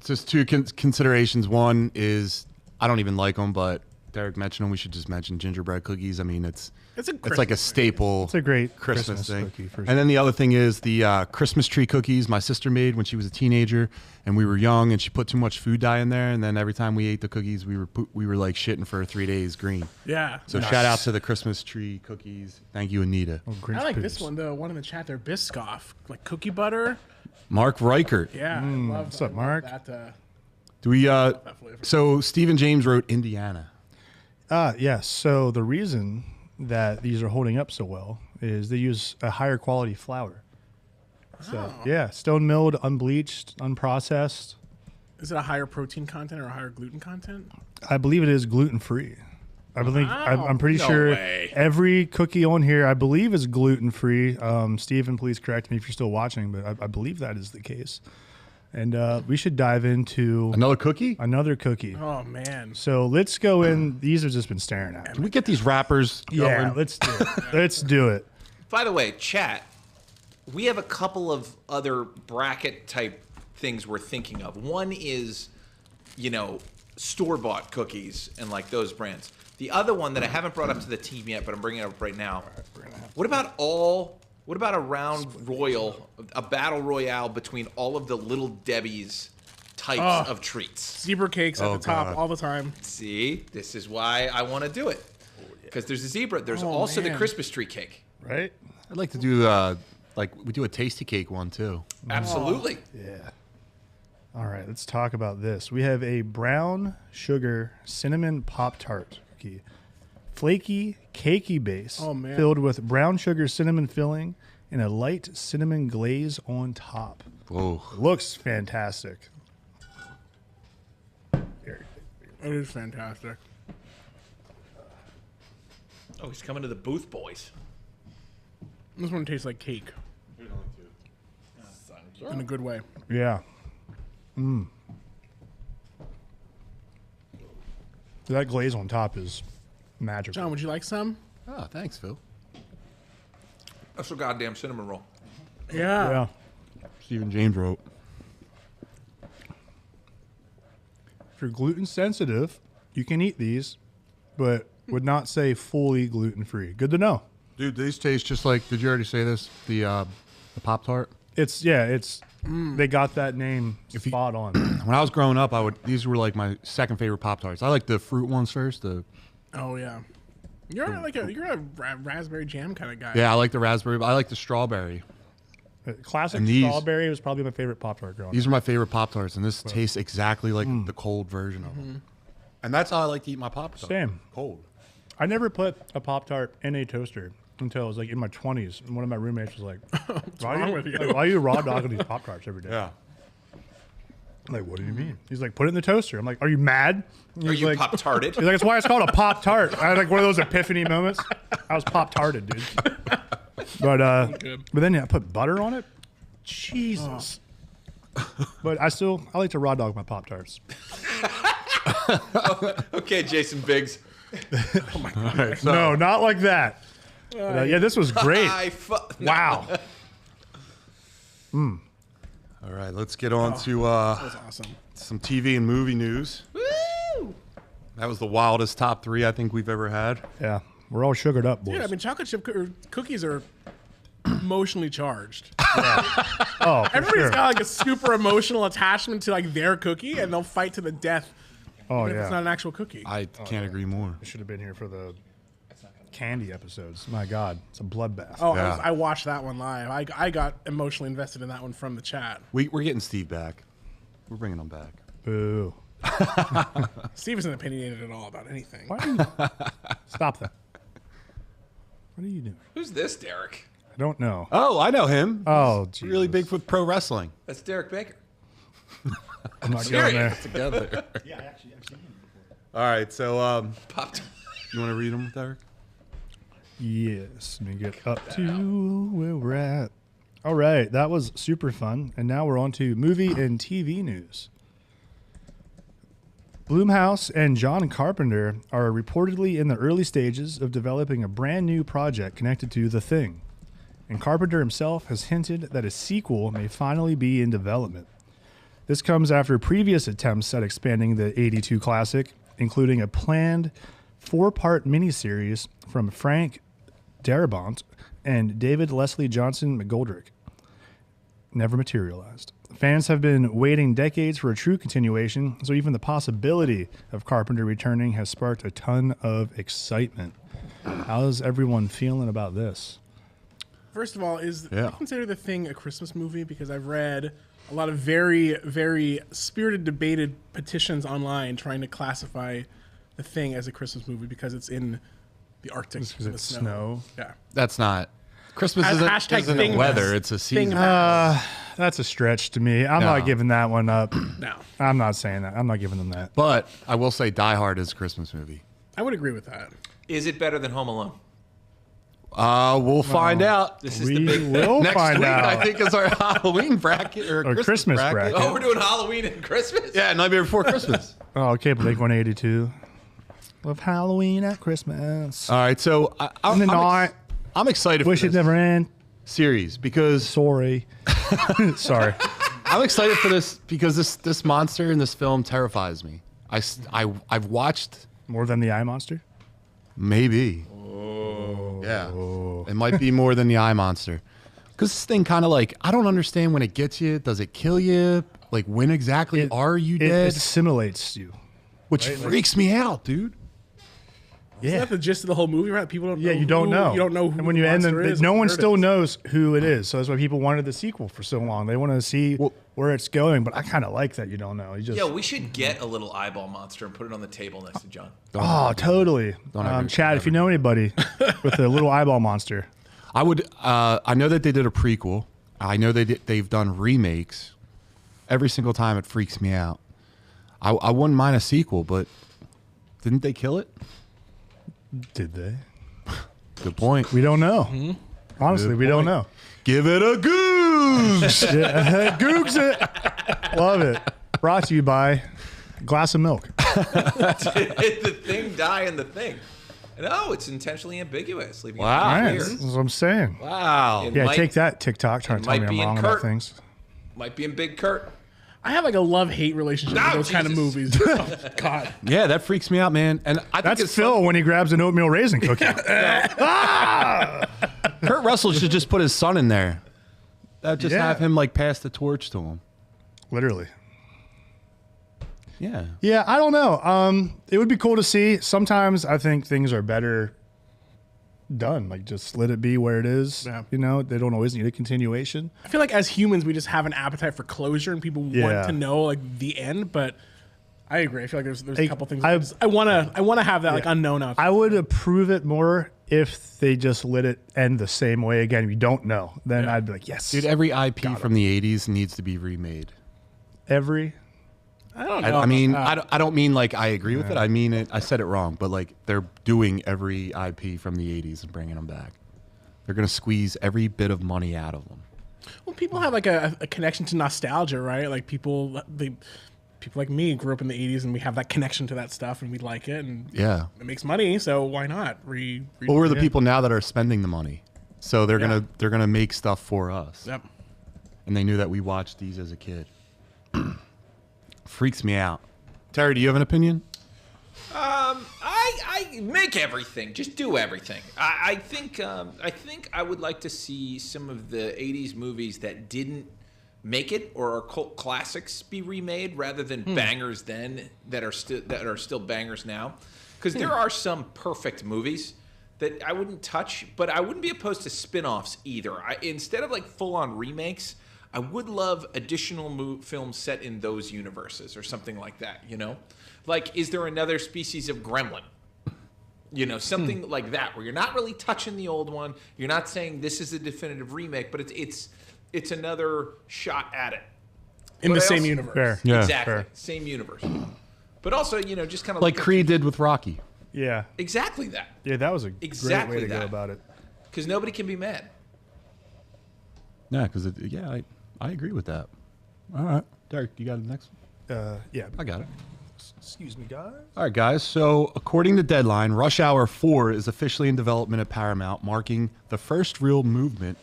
just two considerations. One is I don't even like them, but Derek mentioned them. We should just mention gingerbread cookies. I mean, it's like a staple. It's a great Christmas thing. cookie. For And then the other thing is the Christmas tree cookies my sister made when she was a teenager, and we were young, and she put too much food dye in there, and then every time we ate the cookies, we were like shitting for 3 days green. Yeah. So shout out to the Christmas tree cookies. Thank you, Anita. Grinch I like poops. this one, the one in the chat there, Biscoff, like cookie butter. Mark Reichert. Yeah. I love, what's up, I love Mark? That, Do we? that flavor. So Stephen James wrote Indiana. Yes. So the reason that these are holding up so well is they use a higher quality flour. So yeah, stone milled, unbleached, unprocessed. Is it a higher protein content or a higher gluten content? I believe it is gluten free. I believe I'm pretty No sure way. every cookie on here I believe is gluten free. Stephen, please correct me if you're still watching, but I believe that is the case. And we should dive into Another cookie? another cookie. Oh man. So let's go in. These have just been staring at Can me. we get these wrappers Yeah, going? let's do it. Let's do it. By the way, chat, we have a couple of other bracket type things we're thinking of. One is, store-bought cookies and like those brands. The other one that I haven't brought up to the team yet, but I'm bringing it up right now. What about a round royal, a battle royale between all of the Little Debbie's types of treats? Zebra cakes at Oh, the top God. all the time. See, this is why I want to do it. Because there's a zebra. There's also the man. Christmas tree cake. Right? I'd like to do we do a tasty cake one too. Absolutely. Yeah. All right, let's talk about this. We have a brown sugar cinnamon Pop-Tart cookie. Flaky, cakey base Oh, man. filled with brown sugar cinnamon filling and a light cinnamon glaze on top. Whoa. Looks fantastic. It is fantastic. Oh, he's coming to the booth, boys. This one tastes like cake. In a good way. Yeah. That glaze on top is magical. John, would you like some? Oh, thanks, Phil. That's a goddamn cinnamon roll. Yeah. Yeah. Stephen James wrote. If you're gluten sensitive, you can eat these, but would not say fully gluten free. Good to know. Dude, these taste just like. Did you already say this? The Pop Tart. It's they got that name spot on. When I was growing up, these were like my second favorite Pop Tarts. I like the fruit ones first. Oh yeah. You're a raspberry jam kind of guy. Yeah, I like the raspberry. But I like the strawberry. Classic And these- strawberry was probably my favorite Pop Tart growing These up. are my favorite Pop Tarts, and this tastes exactly like the cold version of them. And that's how I like to eat my Pop Tarts. Same. Cold. I never put a Pop-Tart in a toaster until I was like in my 20s. And one of my roommates was like, why wrong are with you? like, why are you raw dogging these Pop-Tarts every day? Yeah. I'm like, what do you mean? He's like, put it in the toaster. I'm like, are you mad? Are He's you like, Pop-Tarted? He's like, that's why it's called a Pop-Tart. I had like one of those epiphany moments. I was Pop-Tarted, dude. But then I put butter on it. Jesus. But I like to raw dog my Pop-Tarts. Okay, Jason Biggs. No, not like that. But, yeah, this was great. Wow. All right, let's get on to That was awesome. some TV and movie news. Woo! That was the wildest top 3 I think we've ever had. Yeah, we're all sugared up, boys. Yeah, I mean, chocolate chip cookies are emotionally charged. Oh, for Everybody's sure. got like a super emotional attachment to like their cookie, and they'll fight to the death Oh, if yeah. it's not an actual cookie. I can't agree more. I should have been here for the candy episodes. My God, it's a bloodbath. Oh, Yeah. I watched that one live. I got emotionally invested in that one from the chat. We're getting Steve back. We're bringing him back. Boo. Steve isn't opinionated at all about anything. Why are you... Stop that. What are you doing? Who's this, Derek? I don't know. Oh, I know him. Oh, He's really big with pro wrestling. That's Derek Baker. I'm not going there. Together. Yeah, I've seen him before. All right, so Popped. you want to read them, Derek? Yes. Let me get up to where we're at. All right. That was super fun. And now we're on to movie and TV news. Blumhouse and John Carpenter are reportedly in the early stages of developing a brand new project connected to The Thing. And Carpenter himself has hinted that a sequel may finally be in development. This comes after previous attempts at expanding the 82 classic, including a planned 4-part miniseries from Frank Darabont and David Leslie Johnson McGoldrick. Never materialized. Fans have been waiting decades for a true continuation, so even the possibility of Carpenter returning has sparked a ton of excitement. How's everyone feeling about this? First of all, do Yeah. you consider The Thing a Christmas movie? Because I've read a lot of very, very spirited, debated petitions online trying to classify The Thing as a Christmas movie because it's in the Arctic. Because in the it's snow. Yeah. That's not. Christmas Hashtag isn't thing weather, mess. it's a Thing season. mess. That's a stretch to me. I'm No. not giving that one up. No, I'm not saying that. I'm not giving them that. But I will say Die Hard is a Christmas movie. I would agree with that. Is it better than Home Alone? We'll find out. This is We the big thing. will Next find week, out. I think, is our Halloween bracket or Christmas bracket. Oh, we're doing Halloween and Christmas? Yeah, Nightmare Before Christmas. Oh, okay, Blink 182. Love Halloween at Christmas. All right, so In the night, I'm excited wish for it this never end. series because Sorry. Sorry. I'm excited for this because this monster in this film terrifies me. I've watched More than the eye monster? maybe. Yeah, it might be more than the eye monster. Because this thing kind of like, I don't understand when it gets you. Does it kill you? Like, when exactly are you It dead? assimilates you. Which freaks me out, dude. Isn't that the gist of the whole movie, right? People don't know. Yeah, you don't know. You don't know who And when you the end monster them, is no or one where it still is. knows who it is. So that's why people wanted the sequel for so long. They want to see where it's going. But I kind of like that you don't know. You just Yeah, we should get a little eyeball monster and put it on the table next to John. oh, totally. ever- Chad, if you know anybody with a little eyeball monster, I would. I know that they did a prequel. I know they've done remakes. Every single time it freaks me out. I wouldn't mind a sequel, but didn't they kill it? did they? Good point. We don't know. Honestly, we don't know. Give it a goose. Yeah, Googs it. Love it. Brought to you by glass of milk. Did the thing die in the thing? No, it's intentionally ambiguous. Leaving Wow. All it right, clear. that's what I'm saying. Wow. It Yeah, might, take that, TikTok, trying to tell might me be I'm in wrong about Kurt. things. Might be in Big Kurt. I have like a love-hate relationship No, with those kind of Jesus. movies. Oh, God. Yeah, that freaks me out, man. And I think That's it's Phil when he grabs an oatmeal raisin cookie. Kurt Russell should just put his son in there. Just Yeah. have him like pass the torch to him. Literally. Yeah. Yeah, I don't know. It would be cool to see. Sometimes I think things are better done. Like, just let it be where it is. Yeah. You know, they don't always need a continuation. I feel like as humans, we just have an appetite for closure, and people Yeah. want to know like the end. But I agree. I feel like there's Hey, a couple things. I want to have that like unknown out. I would approve it more if they just let it end the same way again. You don't know. Then I'd be like, yes. Dude, every IP from the 80s needs to be remade. Every. I don't know. I mean, I don't mean like I agree with it. I mean it. I said it wrong, but like they're doing every IP from the 80s and bringing them back. They're going to squeeze every bit of money out of them. Well, people have like a connection to nostalgia, right? Like people like me grew up in the 80s and we have that connection to that stuff and we like it and Yeah. it makes money, so why not? Well, we're the people now that are spending the money. So they're gonna make stuff for us. Yep. And they knew that we watched these as a kid. Freaks me out. Terry, do you have an opinion? I make everything. Just do everything. I think I would like to see some of the '80s movies that didn't make it or are cult classics be remade rather than bangers then that are still bangers now. Because there are some perfect movies that I wouldn't touch, but I wouldn't be opposed to spin-offs either. Instead of like full-on remakes, I would love additional films set in those universes or something like that, you know? Like, is there another species of gremlin? You know, something like that, where you're not really touching the old one. You're not saying this is a definitive remake, but it's another shot at it. In the same universe. Fair. Yeah. Exactly. Fair. Same universe. But also, you know, just kind of Like Creed did with Rocky. Yeah. Exactly that. Yeah, that was a Exactly great way to that. go about it. Because nobody can be mad. Yeah, because I agree with that. All right, Derek, you got the next one? Yeah. I got it. Excuse me, guys. All right, guys. So, according to Deadline, Rush Hour 4 is officially in development at Paramount, marking the first real movement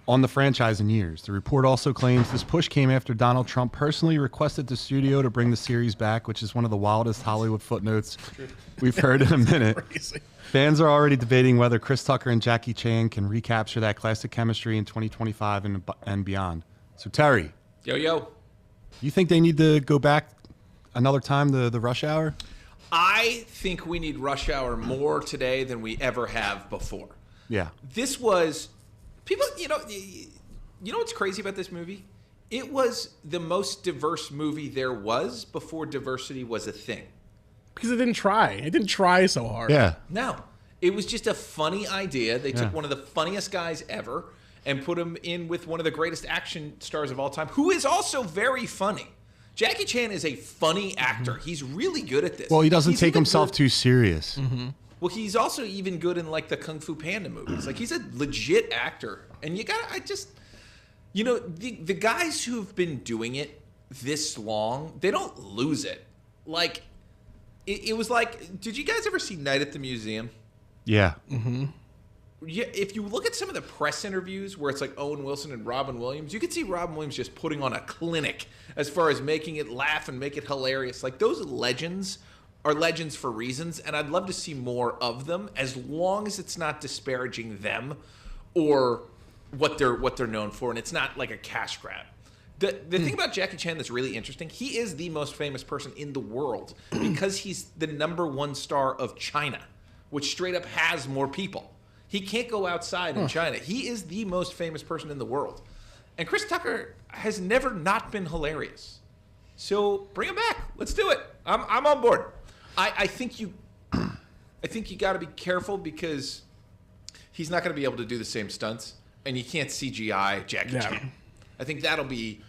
on the franchise in years. The report also claims this push came after Donald Trump personally requested the studio to bring the series back, which is one of the wildest Hollywood footnotes we've heard in a minute. Crazy. Fans are already debating whether Chris Tucker and Jackie Chan can recapture that classic chemistry in 2025 and beyond. So, Terry, Yo. you think they need to go back another time to the Rush Hour? I think we need Rush Hour more today than we ever have before. Yeah. This was people. You know what's crazy about this movie? It was the most diverse movie there was before diversity was a thing. Because it didn't try. It didn't try so hard. Yeah. No, it was just a funny idea. They took Yeah. one of the funniest guys ever and put him in with one of the greatest action stars of all time, who is also very funny. Jackie Chan is a funny actor. He's really good at this. Well, he doesn't He's take even himself good- too serious. Well, he's also even good in like the Kung Fu Panda movies. Like he's a legit actor, and the guys who've been doing it this long, they don't lose it. Like it was like, did you guys ever see Night at the Museum? Yeah. Yeah, if you look at some of the press interviews where it's like Owen Wilson and Robin Williams, you can see Robin Williams just putting on a clinic as far as making it laugh and make it hilarious. Like those legends are legends for reasons, and I'd love to see more of them as long as it's not disparaging them or what they're known for, and it's not like a cash grab. The thing about Jackie Chan that's really interesting, he is the most famous person in the world because he's the #1 star of China, which straight up has more people. He can't go outside in China. He is the most famous person in the world. And Chris Tucker has never not been hilarious. So bring him back. Let's do it. I'm on board. I think you got to be careful because he's not going to be able to do the same stunts, and you can't CGI Jackie Chan. I think that'll be.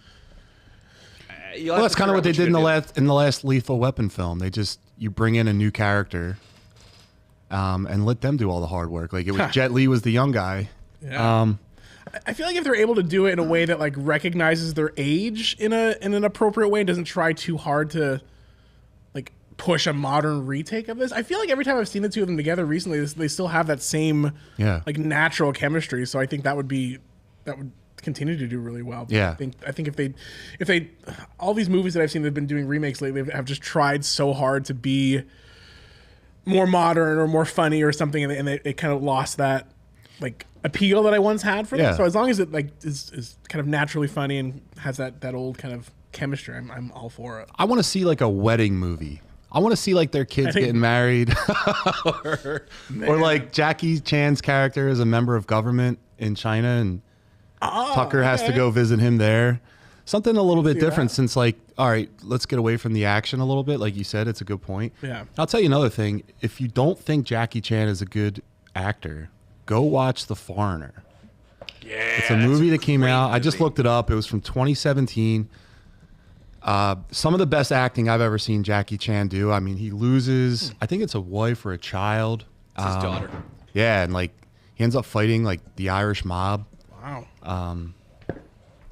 Well, that's kind of what they did in the last Lethal Weapon film. You bring in a new character, and let them do all the hard work. Like it was Jet Li was the young guy. Yeah. I feel like if they're able to do it in a way that like recognizes their age in an appropriate way and doesn't try too hard to like push a modern retake of this, I feel like every time I've seen the two of them together recently, they still have that same like natural chemistry. So I think that would continue to do really well. Yeah. I think if they all these movies that I've seen that have been doing remakes lately have just tried so hard to be more modern or more funny or something, and they kind of lost that like appeal that I once had for them. Yeah. So as long as it like is kind of naturally funny and has that old kind of chemistry, I'm all for it. I want to see like a wedding movie. I want to see like their kids getting married, or like Jackie Chan's character is a member of government in China, and Tucker has to go visit him there. Something a little bit See different that. since, like, all right, let's get away from the action a little bit. Like you said, it's a good point. Yeah. I'll tell you another thing. If you don't think Jackie Chan is a good actor, go watch The Foreigner. Yeah, It's a movie that came great out. I just movie. looked it up. It was from 2017. Some of the best acting I've ever seen Jackie Chan do. I mean, he loses, I think it's a wife or a child. It's his daughter. Yeah, and like he ends up fighting like the Irish mob. Wow.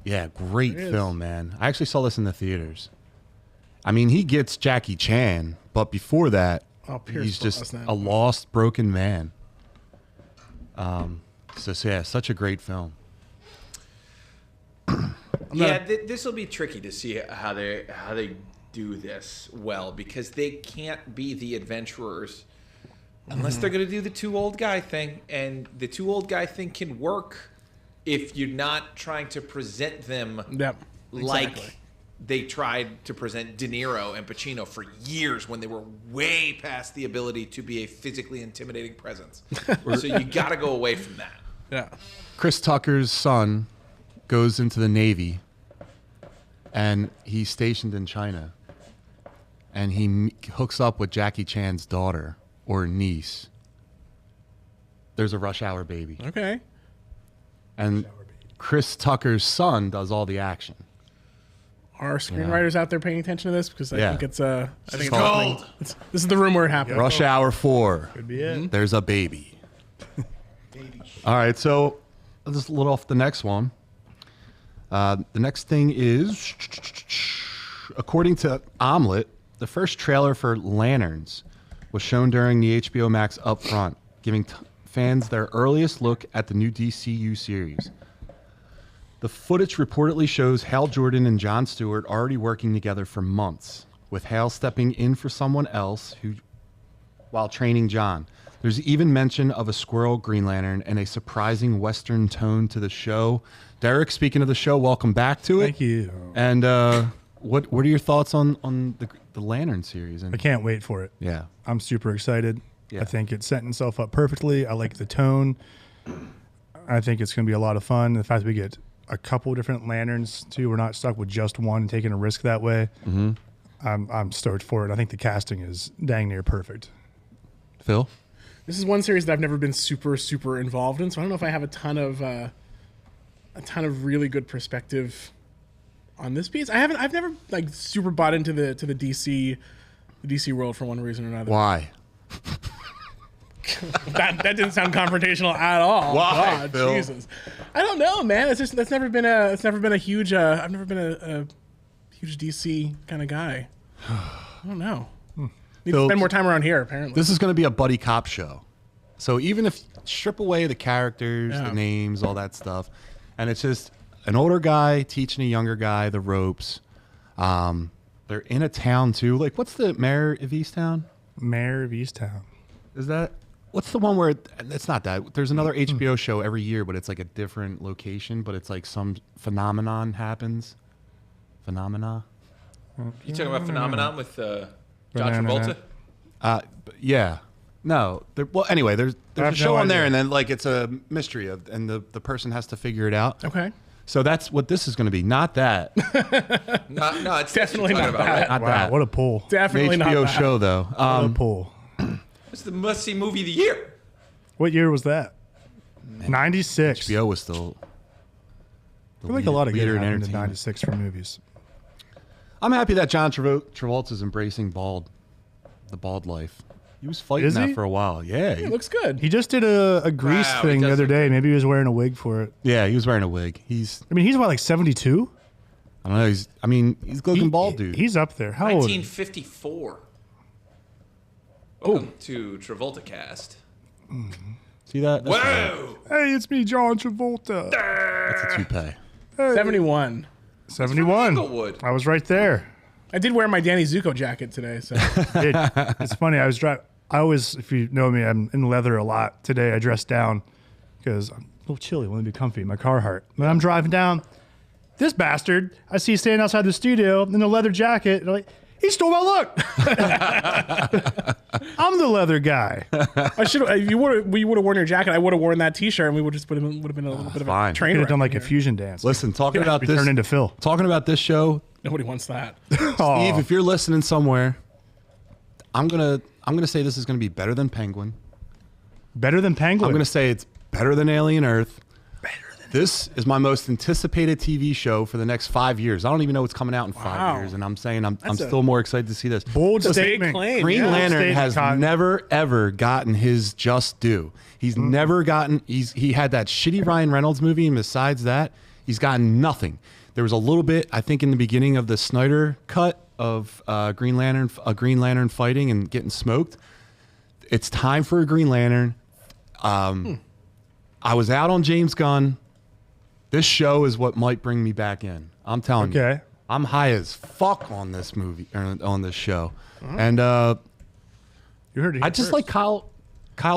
Yeah, great It is. film, man. I actually saw this in the theaters. I mean, he gets Jackie Chan, but before that, Oh, Pierce he's just Brosnan. a lost, broken man. So yeah, such a great film. Yeah, this will be tricky to see how they do this well, because they can't be the adventurers unless they're going to do the two old guy thing, and the two old guy thing can work if you're not trying to present them Yep. like Exactly. they tried to present De Niro and Pacino for years when they were way past the ability to be a physically intimidating presence. So you got to go away from that. Yeah. Chris Tucker's son goes into the Navy, and he's stationed in China, and he hooks up with Jackie Chan's daughter or niece. There's a Rush Hour baby. Okay. And Chris Tucker's son does all the action. Are screenwriters out there paying attention to this? Because I Yeah. think it's I think it's Gold. happening. This is the room where it happened. Rush Hour 4. Could be it. There's a baby. All right, so I'll just let off the next one. The next thing is, according to Omelette, the first trailer for Lanterns was shown during the HBO Max Upfront, giving fans their earliest look at the new DCU series. The footage reportedly shows Hal Jordan and John Stewart already working together for months, with Hal stepping in for someone else while training John. There's even mention of a squirrel Green Lantern and a surprising Western tone to the show. Derek, speaking of the show, welcome back to it. Thank you. And what are your thoughts on the Lantern series? And I can't wait for it. yeah, I'm super excited. Yeah. I think it's setting itself up perfectly. I like the tone. I think it's going to be a lot of fun. The fact that we get a couple different lanterns too. We're not stuck with just one and taking a risk that way. Mm-hmm. I'm stoked for it. I think the casting is dang near perfect. Phil. This is one series that I've never been super involved in, so I don't know if I have a ton of really good perspective on this piece. I've never like super bought into the DC world for one reason or another. Why? That didn't sound confrontational at all. Why, God, Phil? Jesus. I don't know, man. It's just that's never been a huge. I've never been a huge DC kind of guy. I don't know. Need to Phil, spend more time around here. Apparently, This is going to be a buddy cop show. So even if strip away the characters, Yeah. the names, all that stuff, and it's just an older guy teaching a younger guy the ropes. They're in a town too. Like, what's the mayor of Easttown? Mayor of Easttown. Is that what's the one where it's not that? There's another HBO show every year, but it's like a different location, but it's like some phenomenon happens. Phenomena. You talking about Phenomenon with John Banana. Travolta? Yeah. No. Well, anyway, there's I a have show no on there, idea. and then like it's a mystery and the person has to figure it out. okay. So that's what this is going to be. Not that. No, it's Definitely what you're not talking about, that. right? Not Wow, that. what a pull. Definitely An not HBO that. show though. What a pull. It's the must-see movie of the year. What year was that? 96. HBO was still. I feel like a lot of good leader in happened in entertainment. 96 for movies. I'm happy that John Travolta's embracing the bald life. He was fighting Is that he? for a while. Yeah. It looks good. He just did a Grease Wow, he thing the does other look day. Maybe he was wearing a wig for it. Yeah, he was wearing a wig. He's I mean, he's what, like 72? I don't know. He's looking bald, dude. He's up there. How old? 1954. Welcome to Travolta Cast. See that? That's Whoa! Hey, it's me, John Travolta. That's a toupee. 71. 71. Inglewood. I was right there. I did wear my Danny Zuko jacket today, so It's funny. I always, if you know me, I'm in leather a lot. Today I dressed down because I'm a little chilly. I want to be comfy. My Carhartt. When I'm driving down, this bastard I see standing outside the studio in a leather jacket. And I'm like, He stole my look. I'm the leather guy. I should. If you would have worn your jacket, I would have worn that T-shirt, and we would just would have been a little bit of fine. a train Could wreck. have done like a here. fusion dance. Listen, talking about We this, turn into Phil. talking about this show, Nobody wants that. Aw. Steve, if you're listening somewhere, I'm gonna say this is gonna be better than Penguin. Better than Penguin. I'm gonna say it's better than Alien Earth. This is my most anticipated TV show for the next 5 years. I don't even know what's coming out in 5 Wow. years, and I'm saying I'm That's a still more excited to see this. Bold Big statement. claim. Green Yeah. Lantern Statement, has Cotton. never ever gotten his just due. He's never gotten. He had that shitty Ryan Reynolds movie, and besides that, he's gotten nothing. There was a little bit, I think, in the beginning of the Snyder cut of Green Lantern fighting and getting smoked. It's time for a Green Lantern. I was out on James Gunn. This show is what might bring me back in. I'm telling you. Okay. I'm high as fuck on this movie, or on this show. And You heard it. I just like Kyle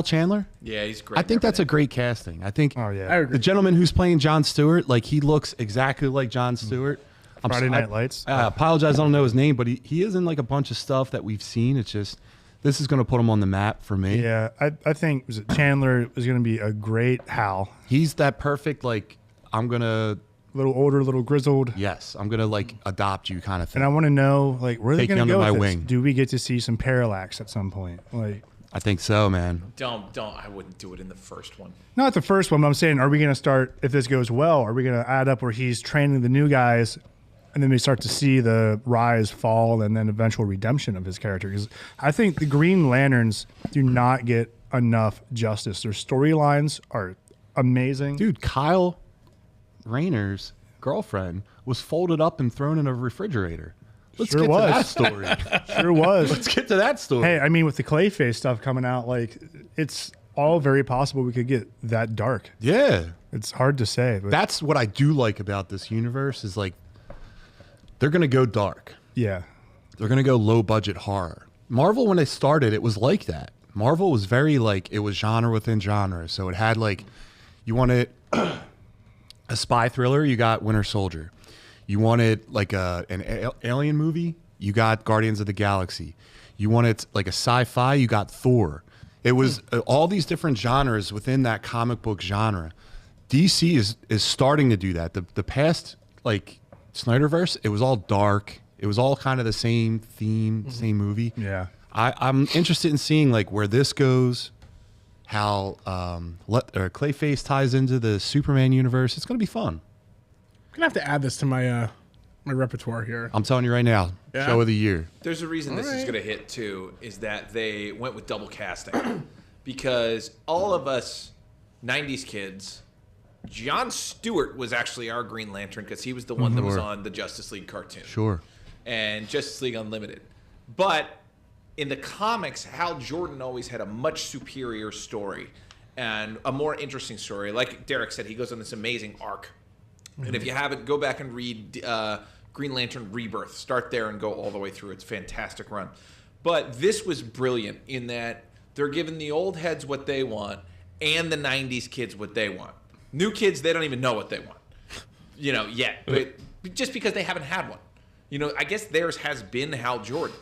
Chandler. Yeah, he's great. I think that's a great casting. I think Oh yeah. I agree. the gentleman who's playing John Stewart, like he looks exactly like John Stewart. Friday Night Lights. I apologize, I don't know his name, but he is in like a bunch of stuff that we've seen. It's just this is going to put him on the map for me. Yeah, I think was it Chandler was going to be a great Hal. He's that perfect, like, I'm going to, A little older, a little grizzled. yes, I'm going to like adopt you kind of thing. And I want to know, like, where are they Take you going to under go my with this? wing. Do we get to see some parallax at some point? Like, I think so, man. Don't. I wouldn't do it in the first one. not the first one, but I'm saying, are we going to start, if this goes well, are we going to add up where he's training the new guys and then we start to see the rise, fall, and then eventual redemption of his character? Because I think the Green Lanterns do not get enough justice. Their storylines are amazing. Dude, Kyle Rayner's girlfriend was folded up and thrown in a refrigerator. Let's Sure get was. to that story. Sure was. Let's get to that story. Hey, I mean, with the Clayface stuff coming out, like, it's all very possible we could get that dark. Yeah. It's hard to say, but That's what I do like about this universe is like they're going to go dark. yeah. They're going to go low budget horror. Marvel, when they started, it was like that. Marvel was very like, it was genre within genre. So it had like, you wanted a spy thriller, you got Winter Soldier. You wanted like an alien movie, you got Guardians of the Galaxy. You wanted like a sci-fi, you got Thor. It was all these different genres within that comic book genre. DC is starting to do that. The past, like, Snyderverse, it was all dark. It was all kind of the same theme, same movie. Yeah. I'm interested in seeing like where this goes, how Clayface ties into the Superman universe. It's gonna be fun. I'm gonna have to add this to my my repertoire here. I'm telling you right now, Yeah? show of the year. There's a reason this is Alright. going to hit too, is that they went with double casting. Because all of us 90s kids, John Stewart was actually our Green Lantern because he was the one that was Sure. on the Justice League cartoon. Sure. And Justice League Unlimited. But in the comics, Hal Jordan always had a much superior story and a more interesting story. Like Derek said, he goes on this amazing arc. And if you haven't, go back and read Green Lantern Rebirth. Start there and go all the way through. It's a fantastic run. But this was brilliant in that they're giving the old heads what they want and the 90s kids what they want. New kids, they don't even know what they want, yet. But just because they haven't had one. I guess theirs has been Hal Jordan.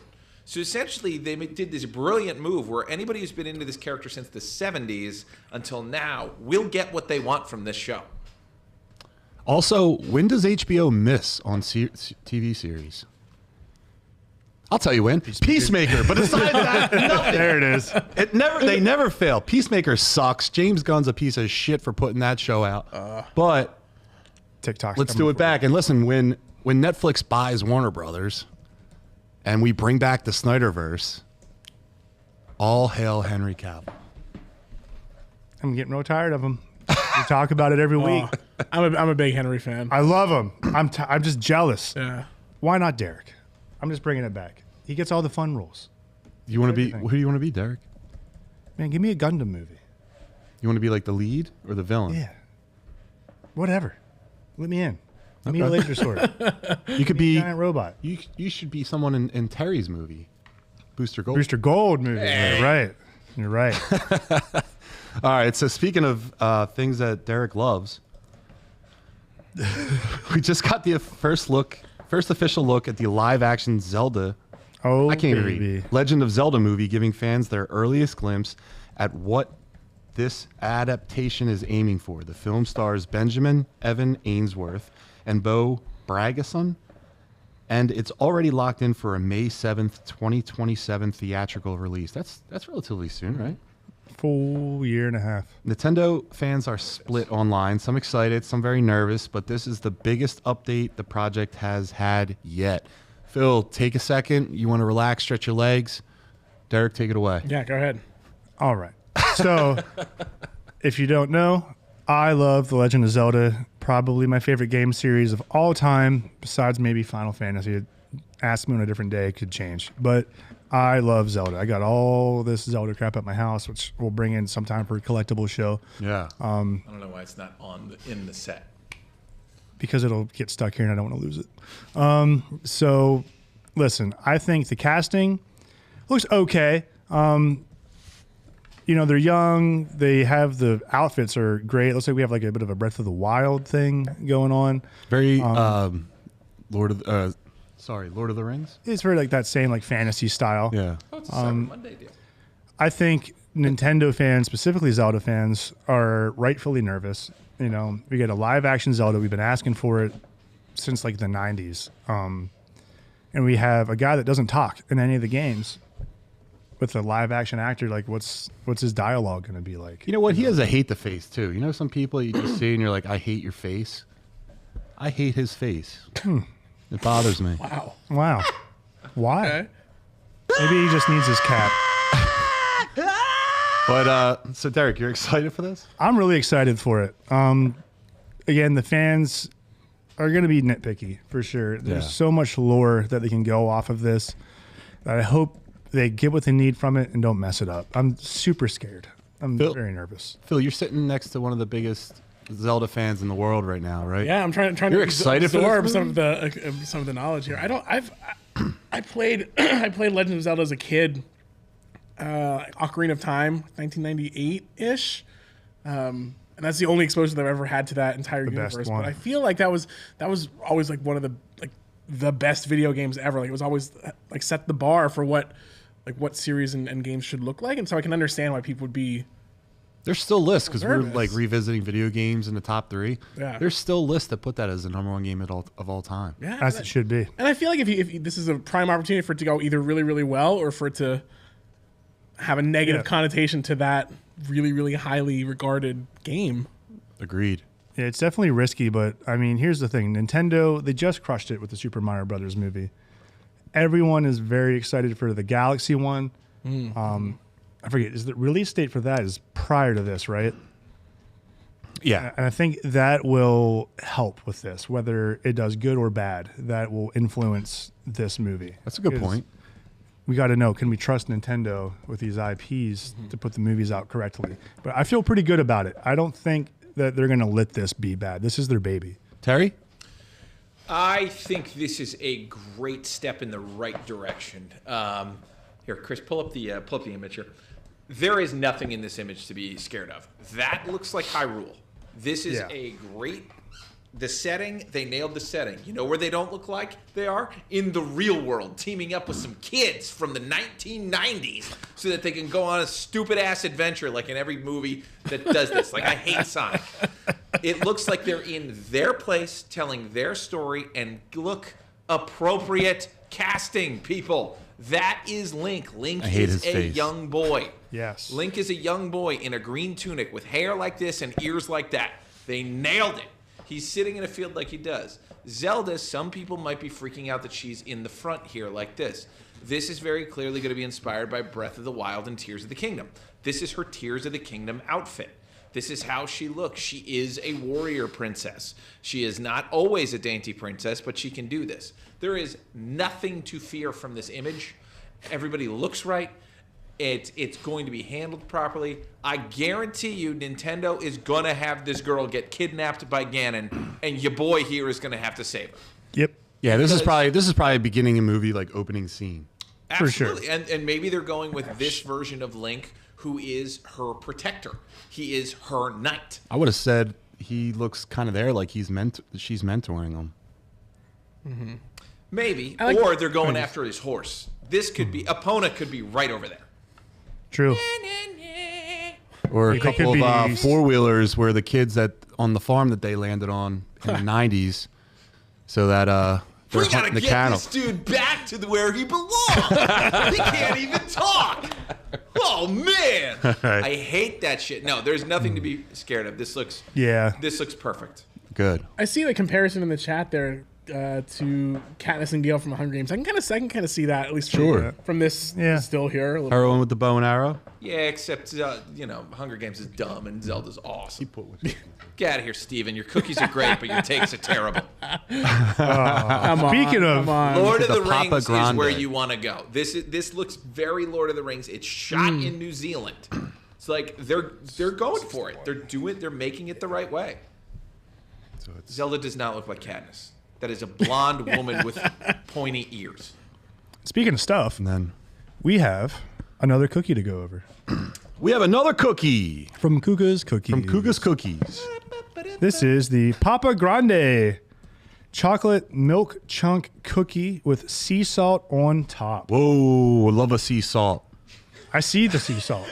So essentially, they did this brilliant move where anybody who's been into this character since the 70s until now will get what they want from this show. Also, when does HBO miss on TV series? I'll tell you when. Peacemaker. But aside that, nothing. There it is. They never fail. Peacemaker sucks. James Gunn's a piece of shit for putting that show out. But TikTok. let's do it back. And listen, when Netflix buys Warner Brothers and we bring back the Snyderverse, all hail Henry Cavill. I'm getting real tired of him. We talk about it every week. I'm a big Henry fan. I love him. I'm just jealous. Yeah. Why not Derek? I'm just bringing it back. He gets all the fun roles. You want to be? Everything. Who do you want to be, Derek? Man, give me a Gundam movie. You want to be like the lead or the villain? Yeah. Whatever. Let me in. Let me a laser sword. You could be. Giant robot. You should be someone in Terry's movie, Booster Gold. Booster Gold movie. Hey. You're right. You're right. All right. So speaking of things that Derek loves, we just got the first official look at the live action Zelda Oh, I can't baby. read. Legend of Zelda movie giving fans their earliest glimpse at what this adaptation is aiming for. The film stars Benjamin Evan Ainsworth and Bo Bragason, and it's already locked in for a May 7th, 2027 theatrical release. That's relatively soon, right? Full year and a half. Nintendo fans are split online. Some excited, some very nervous, but this is the biggest update the project has had yet. Phil, take a second. You want to relax, stretch your legs. Derek, take it away. Yeah, go ahead. All right. So, if you don't know, I love The Legend of Zelda. Probably my favorite game series of all time, besides maybe Final Fantasy. Ask me on a different day, it could change. But I love Zelda. I got all this Zelda crap at my house, which we'll bring in sometime for a collectible show. Yeah. I don't know why it's not in the set. Because it'll get stuck here and I don't want to lose it. So, listen, I think the casting looks okay. You know, they're young. They have the outfits are great. It looks like we have like a bit of a Breath of the Wild thing going on. Very Lord of the Rings? It's very like that same like fantasy style. Yeah. Oh, it's a Cyber Monday deal. I think Nintendo fans, specifically Zelda fans, are rightfully nervous. You know, we get a live action Zelda. We've been asking for it since like the 90s. And we have a guy that doesn't talk in any of the games with a live action actor. Like, what's his dialogue going to be like? You know what? He has a hate the face, too. You know, some people you just see and you're like, I hate your face. I hate his face. It bothers me. Wow. Why? Okay. Maybe he just needs his cat. But, so Derek, you're excited for this? I'm really excited for it. Again, the fans are going to be nitpicky for sure. There's Yeah. so much lore that they can go off of this that I hope they get what they need from it and don't mess it up. I'm super scared. I'm Phil- very nervous. Phil, you're sitting next to one of the biggest Zelda fans in the world right now, right? Yeah, I'm trying You're to excited for this absorb movie? some of the knowledge here. I played I played Legend of Zelda as a kid. Ocarina of Time, 1998-ish. And that's the only exposure that I've ever had to that entire best universe. one. But I feel like that was always like one of the best video games ever. Like it was always like set the bar for what series and games should look like. And so I can understand why people would be. There's still lists because we're Nervous. like revisiting video games in the top 3. Yeah. There's still lists that put that as the number 1 game of all time. Yeah, As it should be. And I feel like if this is a prime opportunity for it to go either really, really well or for it to have a negative Yeah. connotation to that really, really highly regarded game. Agreed. Yeah, it's definitely risky, but I mean, here's the thing. Nintendo, they just crushed it with the Super Mario Brothers movie. Everyone is very excited for the Galaxy one. I forget, is the release date for that is prior to this, right? Yeah. And I think that will help with this, whether it does good or bad. That will influence this movie. That's a good 'Cause point. We got to know, can we trust Nintendo with these IPs to put the movies out correctly? But I feel pretty good about it. I don't think that they're going to let this be bad. This is their baby. Terry? I think this is a great step in the right direction. Here, Chris, pull up the image here. There is nothing in this image to be scared of. That looks like Hyrule. This is Yeah. a great. The setting, they nailed the setting. You know where they don't look like they are? In the real world, teaming up with some kids from the 1990s so that they can go on a stupid-ass adventure like in every movie that does this. Like, I hate Sonic. It looks like they're in their place, telling their story, and look, appropriate casting, people. That is Link. Link I hate is his a face. young boy. Yes. Link is a young boy in a green tunic with hair like this and ears like that. They nailed it. He's sitting in a field like he does. Zelda, some people might be freaking out that she's in the front here like this. This is very clearly going to be inspired by Breath of the Wild and Tears of the Kingdom. This is her Tears of the Kingdom outfit. This is how she looks. She is a warrior princess. She is not always a dainty princess, but she can do this. There is nothing to fear from this image. Everybody looks right. It's going to be handled properly. I guarantee you Nintendo is going to have this girl get kidnapped by Ganon, and your boy here is going to have to save her. Yep. Yeah, this is probably beginning a movie like opening scene. For sure. Absolutely. And maybe they're going with this version of Link, who is her protector. He is her knight. I would have said he looks kind of there like she's mentoring him. Maybe. like- Or they're going after his horse. This could be, Epona could be right over there. True. Or a They could couple be- of four-wheelers where the kids that on the farm that they landed on in the 90s, so that they're We gotta hunting the get cattle. this dude back to where he belongs. He can't even talk. Oh man, Right. I hate that shit. No, there's nothing to be scared of. This looks perfect. Good. I see the comparison in the chat there to Katniss and Gale from the Hunger Games. I can kind of see that at least from this still here. A little Heroin with the bow and arrow. Yeah, except Hunger Games is dumb and Zelda's awesome. Get out of here, Steven. Your cookies are great, but your takes are terrible. Come on, Speaking of- come on. Lord of the the Papa Rings is Grande. where you want to go. This looks very Lord of the Rings. It's shot in New Zealand. It's like they're going for it. They're making it the right way. Zelda does not look like Katniss. That is a blonde woman with pointy ears. Speaking of stuff, And then we have another cookie to go over we have another cookie from Kuka's Cookies. from Kuga's Cookies. This is the Papa Grande chocolate milk chunk cookie with sea salt on top. Whoa, love a sea salt. I see the sea salt.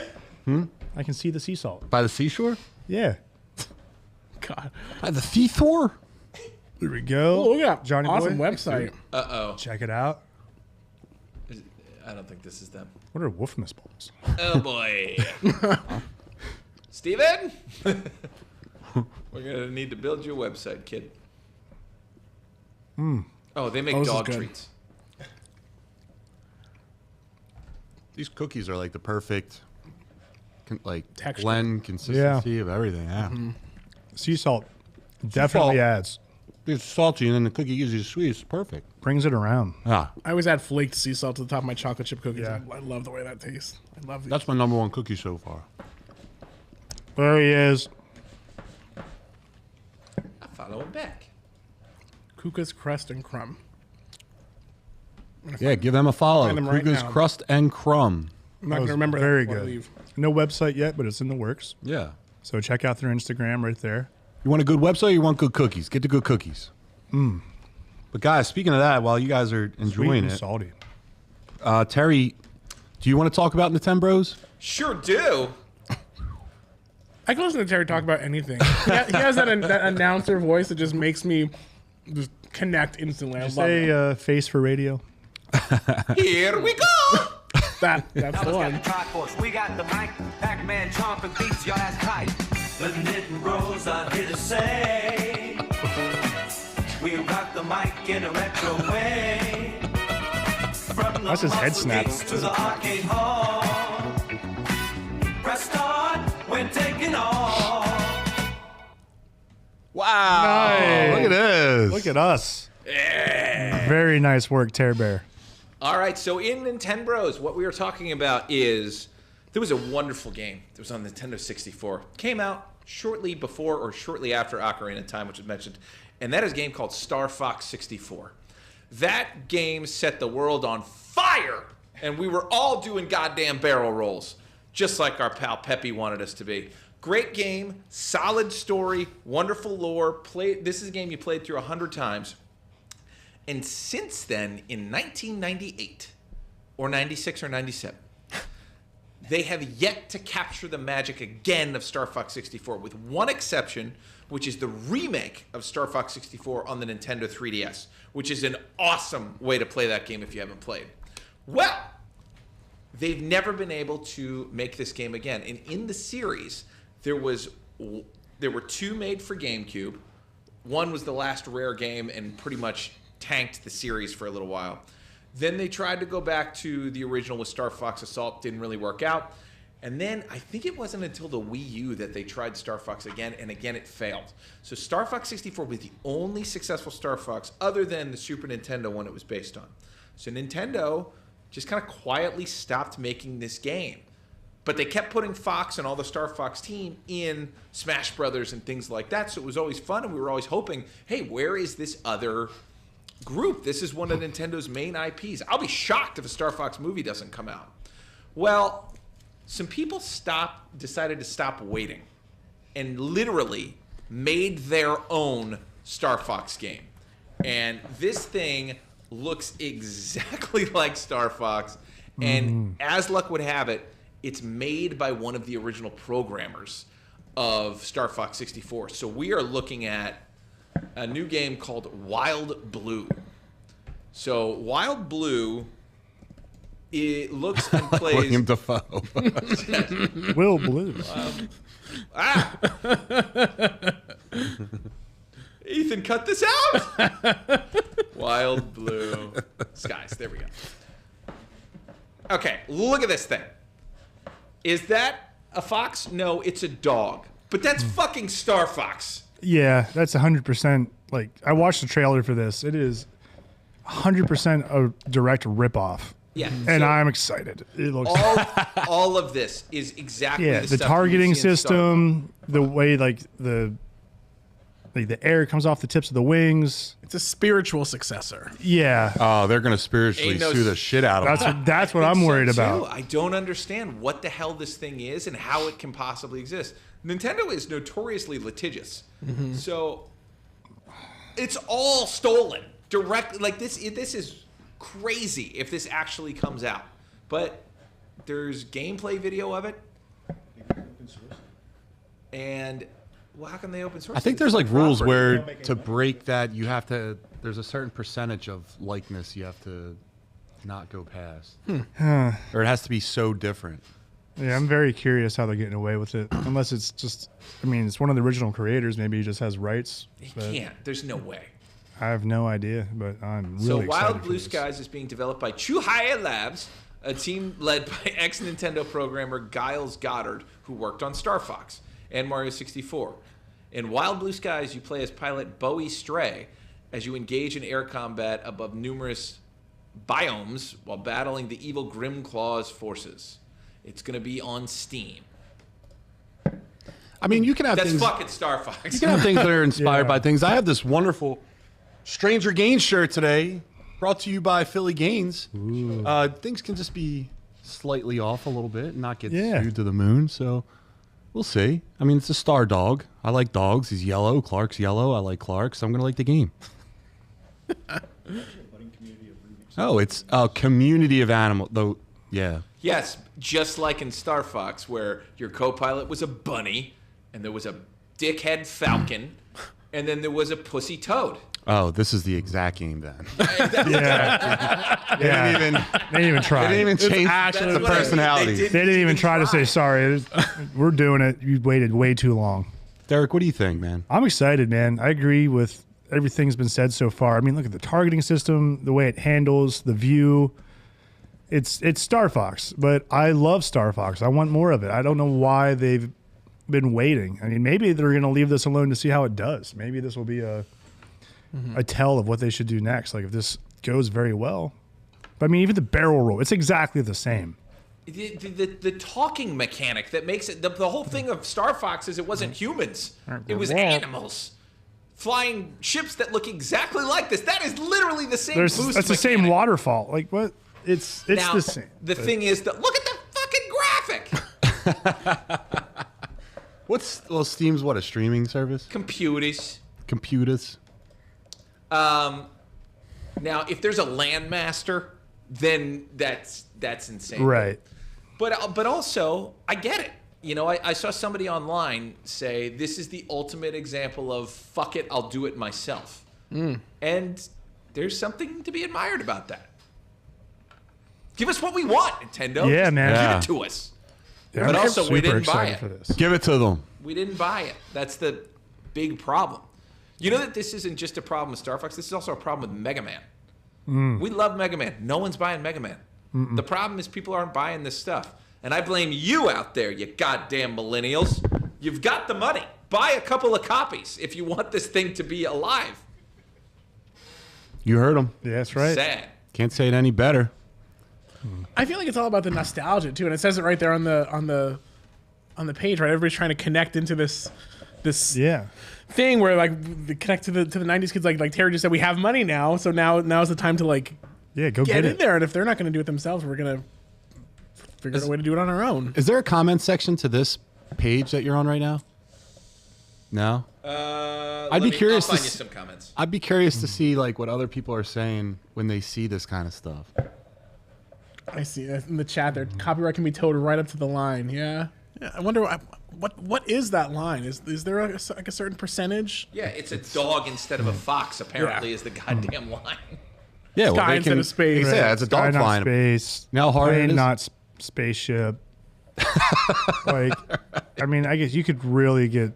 I can see the sea salt. By the seashore? Yeah. God. By the seashore? There we go. Oh, look at that Johnny awesome boy. website. Check it out. I don't think this is them. What are Wolfmas balls? Oh boy. Steven? We're gonna need to build you a website, kid. Oh, they make Oh, this is dog good. treats. These cookies are like the perfect Texture. blend consistency of everything. Yeah. Sea salt definitely salt. adds. It's salty and then the cookie gives you sweet. It's perfect. Brings it around. Ah, I always add flaked sea salt to the top of my chocolate chip cookies. Yeah. I love the way that tastes. I love these. that's my number one cookie so far. There he is. I follow him back. Kuka's Crust and Crumb. Yeah, give them a follow. Find them right Kuga's now. Crust and Crumb. I'm not That going was to remember very that before I good. leave. No website yet, but it's in the works. Yeah. So check out their Instagram right there. You want a good website or you want good cookies? Get the good cookies. But guys, speaking of that, while you guys are Sweet enjoying and it, salty. Terry, do you want to talk about Nintembros? Sure do. I can listen to Terry talk about anything. He has that announcer voice that just makes me just connect instantly. I love it. Say face for radio. Here we go. That's the one. We got the mic, Pac-Man, chomping beats, y'all that's tight. The Knitting Bros are here to say, we rock the mic in a retro way. From the That's his head Muscle snap. Geeks to the arcade hall. Press start, we're taking off. Wow. Look at this. Look at us. Very nice work, Terry Bear. All right, so in Nintembros, what we are talking about is there was a wonderful game that was on Nintendo 64. Came out shortly before or shortly after Ocarina of Time, which was mentioned, and that is a game called Star Fox 64. That game set the world on fire, and we were all doing goddamn barrel rolls, just like our pal Peppy wanted us to be. Great game, solid story, wonderful lore. This is a game you played through 100 times. And since then, in 1998, or 96 or 97, they have yet to capture the magic again of Star Fox 64, with one exception, which is the remake of Star Fox 64 on the Nintendo 3DS, which is an awesome way to play that game if you haven't played. Well, they've never been able to make this game again. And in the series, there were two made for GameCube. One was the last Rare game and pretty much tanked the series for a little while. Then they tried to go back to the original with Star Fox Assault, didn't really work out. And then I think it wasn't until the Wii U that they tried Star Fox again, and again it failed. So Star Fox 64 was the only successful Star Fox other than the Super Nintendo one it was based on. So Nintendo just kind of quietly stopped making this game. But they kept putting Fox and all the Star Fox team in Smash Brothers and things like that, so it was always fun, and we were always hoping, hey, where is this other group? This is one of Nintendo's main IPs. I'll be shocked if a Star Fox movie doesn't come out. Well, some people decided to stop waiting and literally made their own Star Fox game. And this thing looks exactly like Star Fox, and as luck would have it, it's made by one of the original programmers of Star Fox 64. So we are looking at a new game called Wild Blue. So Wild Blue, it looks and plays. William Dafoe. Will Blue. Ethan, cut this out. Wild Blue Skies. There we go. Okay, look at this thing. Is that a fox? No, it's a dog. But that's fucking Star Fox. Yeah, that's 100%. Like, I watched the trailer for this. It is 100% a direct ripoff. Yeah. And so I'm excited. It looks all of this is exactly yeah, the the stuff targeting you see in Star system, the way like the air comes off the tips of the wings. It's a spiritual successor. Yeah. Oh, they're going to spiritually Ain't no sue the shit out of them. That's what I I'm think so, worried too. about. I don't understand what the hell this thing is and how it can possibly exist. Nintendo is notoriously litigious. So it's all stolen directly. Like this is crazy if this actually comes out. But there's gameplay video of it. And well, how can they open source? I think it? there's It's like rules property. where to break that you have to. There's a certain percentage of likeness you have to not go past, or it has to be so different. Yeah, I'm very curious how they're getting away with it. Unless it's just, I mean, it's one of the original creators. Maybe he just has rights. He but can't. There's no way. I have no idea, but I'm really So excited Wild for Blue this. Skies is being developed by Chuhaya Labs, a team led by ex-Nintendo programmer Giles Goddard, who worked on Star Fox and Mario 64. In Wild Blue Skies, you play as pilot Bowie Stray as you engage in air combat above numerous biomes while battling the evil Grimclaw's forces. It's going to be on Steam. I mean, you can have That's things. fucking Star Fox. You can have things that are inspired Yeah. by things. I have this wonderful Stranger Gainz shirt today, brought to you by Philly Gainz. Things can just be slightly off a little bit and not get Yeah. skewed to the moon. So we'll see. I mean, it's a star dog. I like dogs. He's yellow. Clark's yellow. I like Clark. So I'm going to like the game. Oh, it's a community of animal. Though, yeah. Yes, just like in Star Fox, where your co-pilot was a bunny, and there was a dickhead falcon, and then there was a pussy toad. Oh, this is the exact game then. Yeah. They didn't even. They didn't even try. They didn't even change actually the what I mean. personality. They They didn't even try to say sorry. We're doing it. You waited way too long. Derek, what do you think, man? I'm excited, man. I agree with everything's been said so far. I mean, look at the targeting system, the way it handles the view. It's Star Fox, but I love Star Fox. I want more of it. I don't know why they've been waiting. I mean, maybe they're going to leave this alone to see how it does. Maybe this will be a tell of what they should do next. Like if this goes very well. But I mean, even the barrel roll, it's exactly the same. The talking mechanic that makes it the whole thing of Star Fox is it wasn't humans, it was Yeah. animals flying ships that look exactly like this. That is literally the same boost That's the same mechanic. waterfall. Like what? It's Now, the same. the thing is that look at the fucking graphic. Steam's what, a streaming service? Computers. Computers. Now, if there's a landmaster, then that's insane. Right. But also, I get it. You know, I saw somebody online say this is the ultimate example of fuck it, I'll do it myself. And there's something to be admired about that. Give us what we want, Nintendo. Yeah, Just man. Yeah. Give it to us. Yeah, But I'm also, we super didn't buy excited it. for this. Give it to them. We didn't buy it. That's the big problem. You know that this isn't just a problem with Star Fox. This is also a problem with Mega Man. We love Mega Man. No one's buying Mega Man. The problem is people aren't buying this stuff. And I blame you out there, you goddamn millennials. You've got the money. Buy a couple of copies if you want this thing to be alive. You heard them. Yeah, that's right. Sad. Can't say it any better. I feel like it's all about the nostalgia too, and it says it right there on the page. Right, everybody's trying to connect into this Yeah. thing where like they connect to the '90s kids. Like Terry just said, we have money now, so now's the time to like Yeah, go get get in it. there. And if they're not going to do it themselves, we're gonna figure out a way to do it on our own. Is there a comment section to this page that you're on right now? No? I'd be curious I'll to find you s- some comments. I'd be curious to see like what other people are saying when they see this kind of stuff. I see in the chat there. Copyright can be towed right up to the line. Yeah. I wonder what is that line? Is there a certain percentage? Yeah, it's a dog instead of a fox. Apparently, is the goddamn line. Yeah, Sky they instead of space. Yeah, it's a Sky, dog not flying. space. You know how hard it Plane, is? not spaceship. Like, I mean, I guess you could really get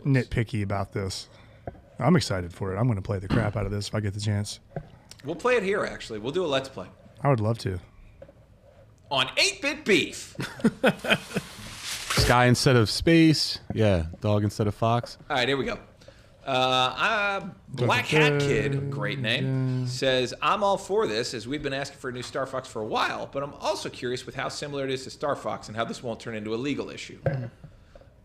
nitpicky about this. I'm excited for it. I'm going to play the crap out of this if I get the chance. We'll play it here. Actually, we'll do a let's play I would love to. on 8-bit beef. Sky instead of space. Yeah, dog instead of fox. All right, here we go. Black Hat Kid, great name, says, I'm all for this as we've been asking for a new Star Fox for a while, but I'm also curious with how similar it is to Star Fox and how this won't turn into a legal issue.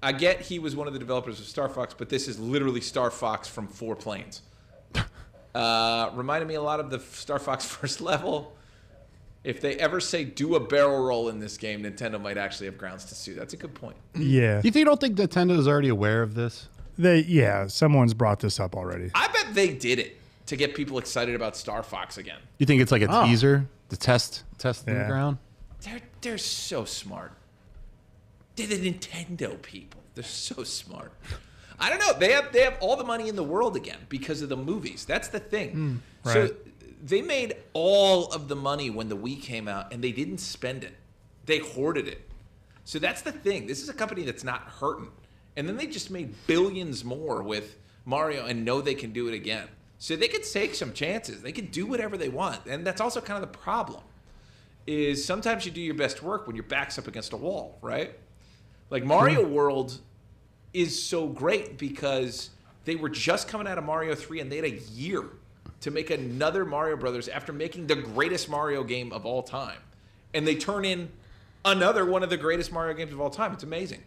I get he was one of the developers of Star Fox, but this is literally Star Fox from 4 planes. Reminded me a lot of the Star Fox first level. If they ever say do a barrel roll in this game, Nintendo might actually have grounds to sue. That's a good point. Yeah. You don't think Nintendo is already aware of this? Someone's brought this up already. I bet they did it to get people excited about Star Fox again. You think it's like a teaser, the test in the Yeah. ground? They're so smart. They're the Nintendo people. They're so smart. I don't know. They have all the money in the world again because of the movies. That's the thing. So right. they made all of the money when the Wii came out, and they didn't spend it. They hoarded it. So that's the thing. This is a company that's not hurting. And then they just made billions more with Mario and know they can do it again. So they could take some chances. They can do whatever they want. And that's also kind of the problem, is sometimes you do your best work when your back's up against a wall, right? Like Mario World is so great because they were just coming out of Mario 3 and they had a year to make another Mario Brothers after making the greatest Mario game of all time. And they turn in another one of the greatest Mario games of all time. It's amazing.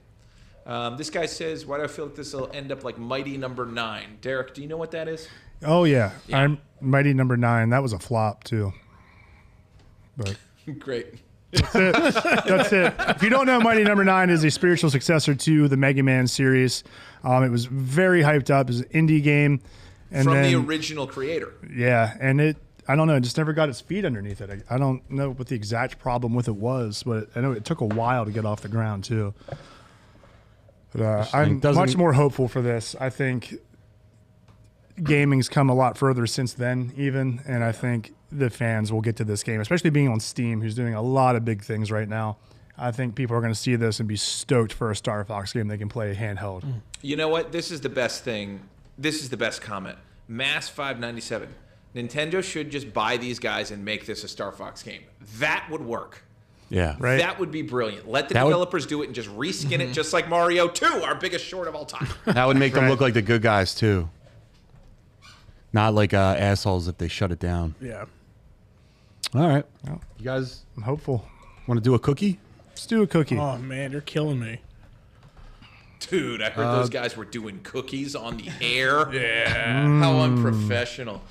This guy says, why do I feel like this will end up like Mighty Number 9? Derek, do you know what that is? Oh, yeah. I'm Mighty Number 9. That was a flop, too. But Great. that's it. If you don't know, Mighty Number 9 is a spiritual successor to the Mega Man series. It was very hyped up. It was an indie game. And From then, the original creator. Yeah, and I don't know, it just never got its feet underneath it. I don't know what the exact problem with it was, but I know it took a while to get off the ground, too. But I'm much more hopeful for this. I think gaming's come a lot further since then, even, and I think the fans will get to this game, especially being on Steam, who's doing a lot of big things right now. I think people are going to see this and be stoked for a Star Fox game they can play handheld. You know what? This is the best thing. This is the best comment. Mass597. Nintendo should just buy these guys and make this a Star Fox game. That would work. Yeah. Right. That would be brilliant. Let the That would- developers do it and just reskin it just like Mario 2, our biggest short of all time. That would make them Right. look like the good guys, too. Not like assholes if they shut it down. Yeah. All right. Well, You guys I'm hopeful. want to do a cookie? Let's do a cookie. Oh man, you're killing me. Dude, I heard those guys were doing cookies on the air. Yeah. How unprofessional.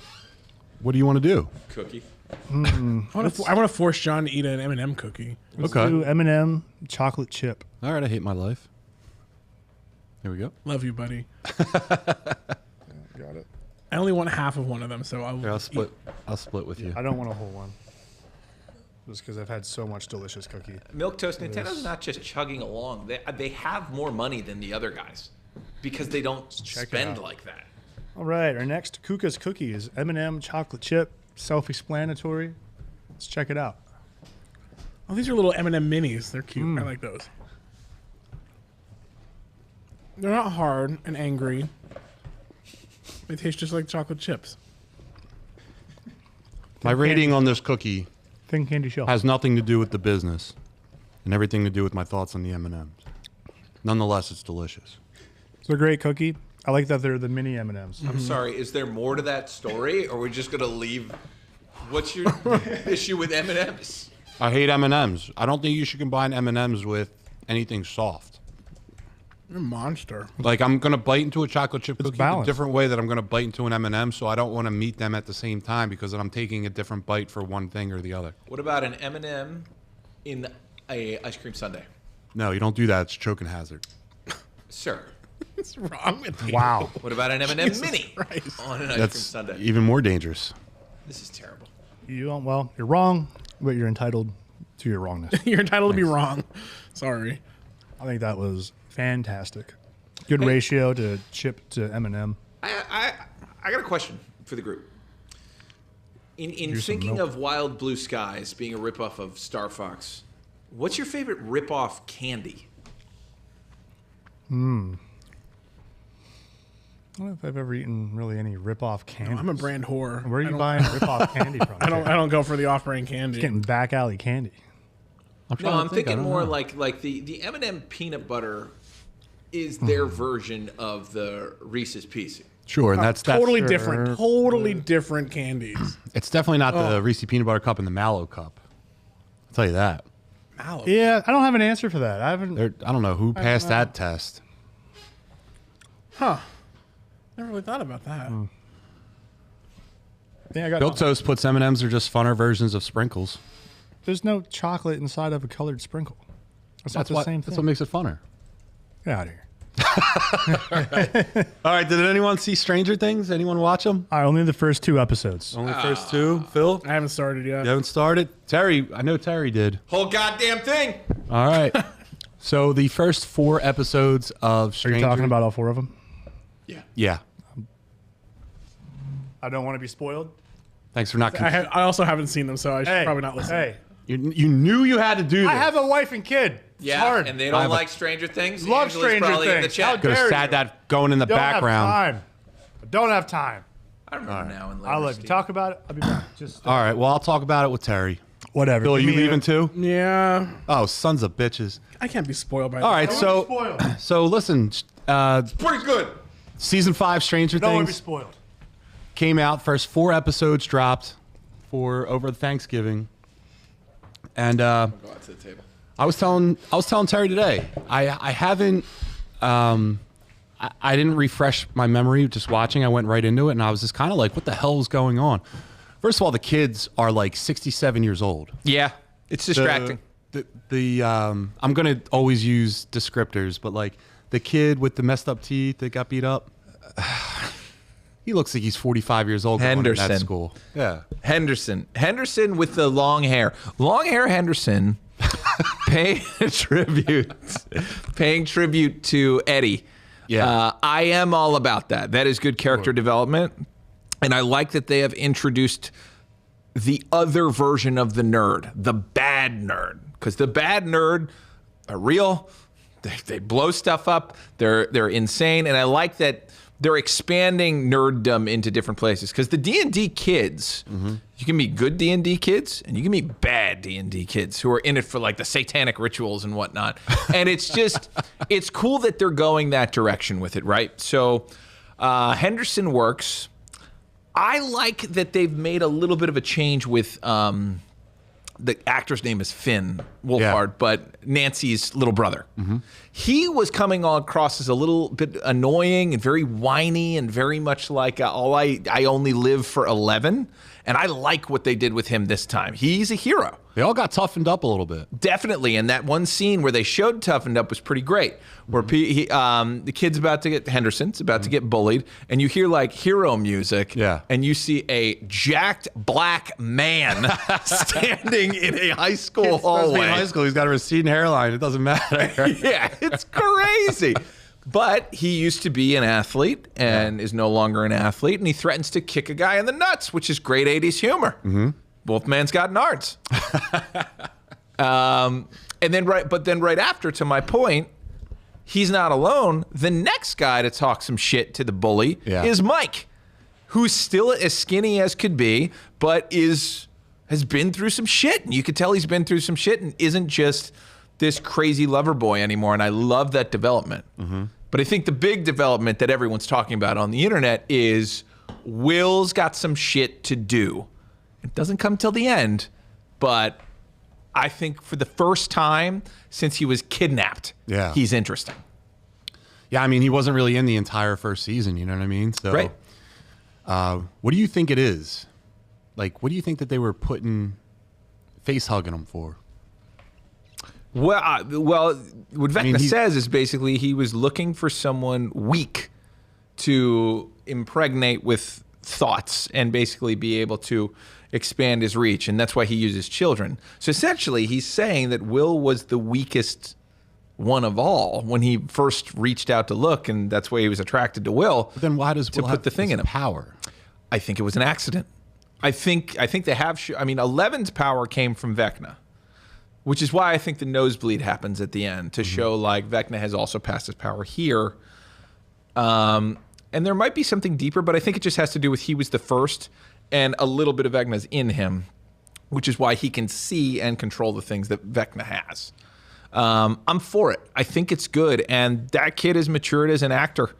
What do you want to do? Cookie. I want to force John to eat an M&M cookie. Let's Okay. do M&M chocolate chip. All right. I hate my life. Here we go. Love you, buddy. Got it. I only want half of one of them, so Here, I'll split. I'll split with you. I don't want a whole one. Just because I've had so much delicious cookie. Milk Toast, Nintendo's not just chugging along. They have more money than the other guys because they don't check it spend out. like that. All right, our next Kuka's cookie is M&M chocolate chip. Self-explanatory. Let's check it out. Oh, these are little M&M minis. They're cute. I like those. They're not hard and angry. They taste just like chocolate chips. My rating on this cookie Thin candy shell. has nothing to do with the business and everything to do with my thoughts on the M&Ms. Nonetheless, it's delicious. It's a great cookie. I like that they're the mini M&Ms. I'm sorry, is there more to that story, or are we just going to leave? What's your issue with M&M's? I hate M&Ms. I don't think you should combine M&Ms with anything soft. You're a monster. Like, I'm going to bite into a chocolate chip cookie a balanced. different way that I'm going to bite into an M&M, so I don't want to meet them at the same time because then I'm taking a different bite for one thing or the other. What about an M&M in a ice cream sundae? No, you don't do that. It's choking hazard. Sir, What's wrong with you? Wow. What about an M&M Mini Christ. on an ice cream That's sundae? even more dangerous. This is terrible. Well, you're wrong, but you're entitled to your wrongness. You're entitled to be wrong. Sorry. I think that was fantastic. Good ratio to chip to M&M. I got a question for the group. In Here's some thinking milk. of Wild Blue Skies being a ripoff of Star Fox, what's your favorite ripoff candy? I don't know if I've ever eaten really any rip-off candy. I'm a brand whore. Where are you buying rip-off candy from? I don't go for the off-brand candy. Getting back alley candy. No, I'm thinking more like the M&M peanut butter is their version of the Reese's Pieces. Sure, and that's Totally Sure. different. Totally different candies. It's definitely not the Reese's peanut butter cup and the Mallow cup. I'll tell you that. Mallow. Yeah, I don't have an answer for that. I haven't. I don't know who passed that test. Huh. Never really thought about that. I think I got. Milk Toast puts M&Ms are just funner versions of sprinkles. There's no chocolate inside of a colored sprinkle. That's not the same thing. That's what makes it funner. Get out of here. All right, did anyone see Stranger Things? Anyone watch them? Only the first 2 episodes. Only first 2. Phil? I haven't started yet. You haven't started? Terry, I know Terry did. Whole goddamn thing. All right. So the first 4 episodes of Are Stranger... you talking about all 4 of them? Yeah. I don't want to be spoiled. Thanks for not... I also haven't seen them, so I should probably not listen. Hey, You knew you had to do this. I have a wife and kid. It's Yeah, hard. and they I don't have a- like Stranger Things. Love Angela's Stranger probably in the Things. chat. Could have dare sat you. that going in the don't background. have time. I don't have time. I remember now and later. I'll let you Steve. talk about it. I'll be back. Just All right, well, I'll talk about it with Terry. whatever. Phil, are Give you me a- leaving too? Yeah. Oh, sons of bitches. I can't be spoiled by All right, I don't wanna be spoiled. so listen, Pretty good. season 5 Stranger Don't want to be Things spoiled. came out. First 4 episodes dropped for over Thanksgiving, and Go out to the table. I was telling Terry today. I haven't. I didn't refresh my memory just watching. I went right into it, and I was just kind of like, "What the hell is going on?" First of all, the kids are like 67 years old. Yeah, it's distracting. I'm gonna always use descriptors, but like the kid with the messed up teeth that got beat up, he looks like he's 45 years old. Going to that Henderson. school. Yeah. Henderson with the long hair. Long hair Henderson paying tribute to Eddie. Yeah. I am all about that. That is good character development. And I like that they have introduced the other version of the nerd, the bad nerd. Because the bad nerd are real. They blow stuff up. They're insane. And I like that they're expanding nerddom into different places. Because the D&D kids, you can meet good D&D kids, and you can meet bad D&D kids who are in it for like the satanic rituals and whatnot. And it's just, it's cool that they're going that direction with it, right? So Henderson works. I like that they've made a little bit of a change with the actor's name is Finn Wolfhard, but Nancy's little brother. He was coming across as a little bit annoying and very whiny and very much like I only live for 11. And I like what they did with him this time. He's a hero. They all got toughened up a little bit. Definitely, and that one scene where they showed toughened up was pretty great. Where the kid's about to get Henderson's about to get bullied, and you hear like hero music, and you see a jacked black man standing in a high school hallway. In high school, he's got a receding hairline. It doesn't matter. Yeah, it's crazy. But he used to be an athlete and is no longer an athlete, and he threatens to kick a guy in the nuts, which is great 80s humor. Wolfman's got nards. And then right after, to my point, he's not alone. The next guy to talk some shit to the bully is Mike, who's still as skinny as could be, but has been through some shit. And you could tell he's been through some shit and isn't just this crazy lover boy anymore. And I love that development. But I think the big development that everyone's talking about on the internet is Will's got some shit to do. It doesn't come till the end, but I think for the first time since he was kidnapped, he's interesting. Yeah, I mean, he wasn't really in the entire first season, you know what I mean? So, Right. What do you think it is? Like, what do you think that they were face hugging him for? Well, what Vecna says is basically he was looking for someone weak to impregnate with thoughts and basically be able to expand his reach, and that's why he uses children. So essentially, he's saying that Will was the weakest one of all when he first reached out to look, and that's why he was attracted to Will. But then why does Will put have the thing in him? Power? I think it was an accident. I think they have. I mean, 11's power came from Vecna, which is why I think the nosebleed happens at the end to show like Vecna has also passed his power here. And there might be something deeper, but I think it just has to do with he was the first, and a little bit of Vecna's in him, which is why he can see and control the things that Vecna has. I'm for it. I think it's good, and that kid is matured as an actor.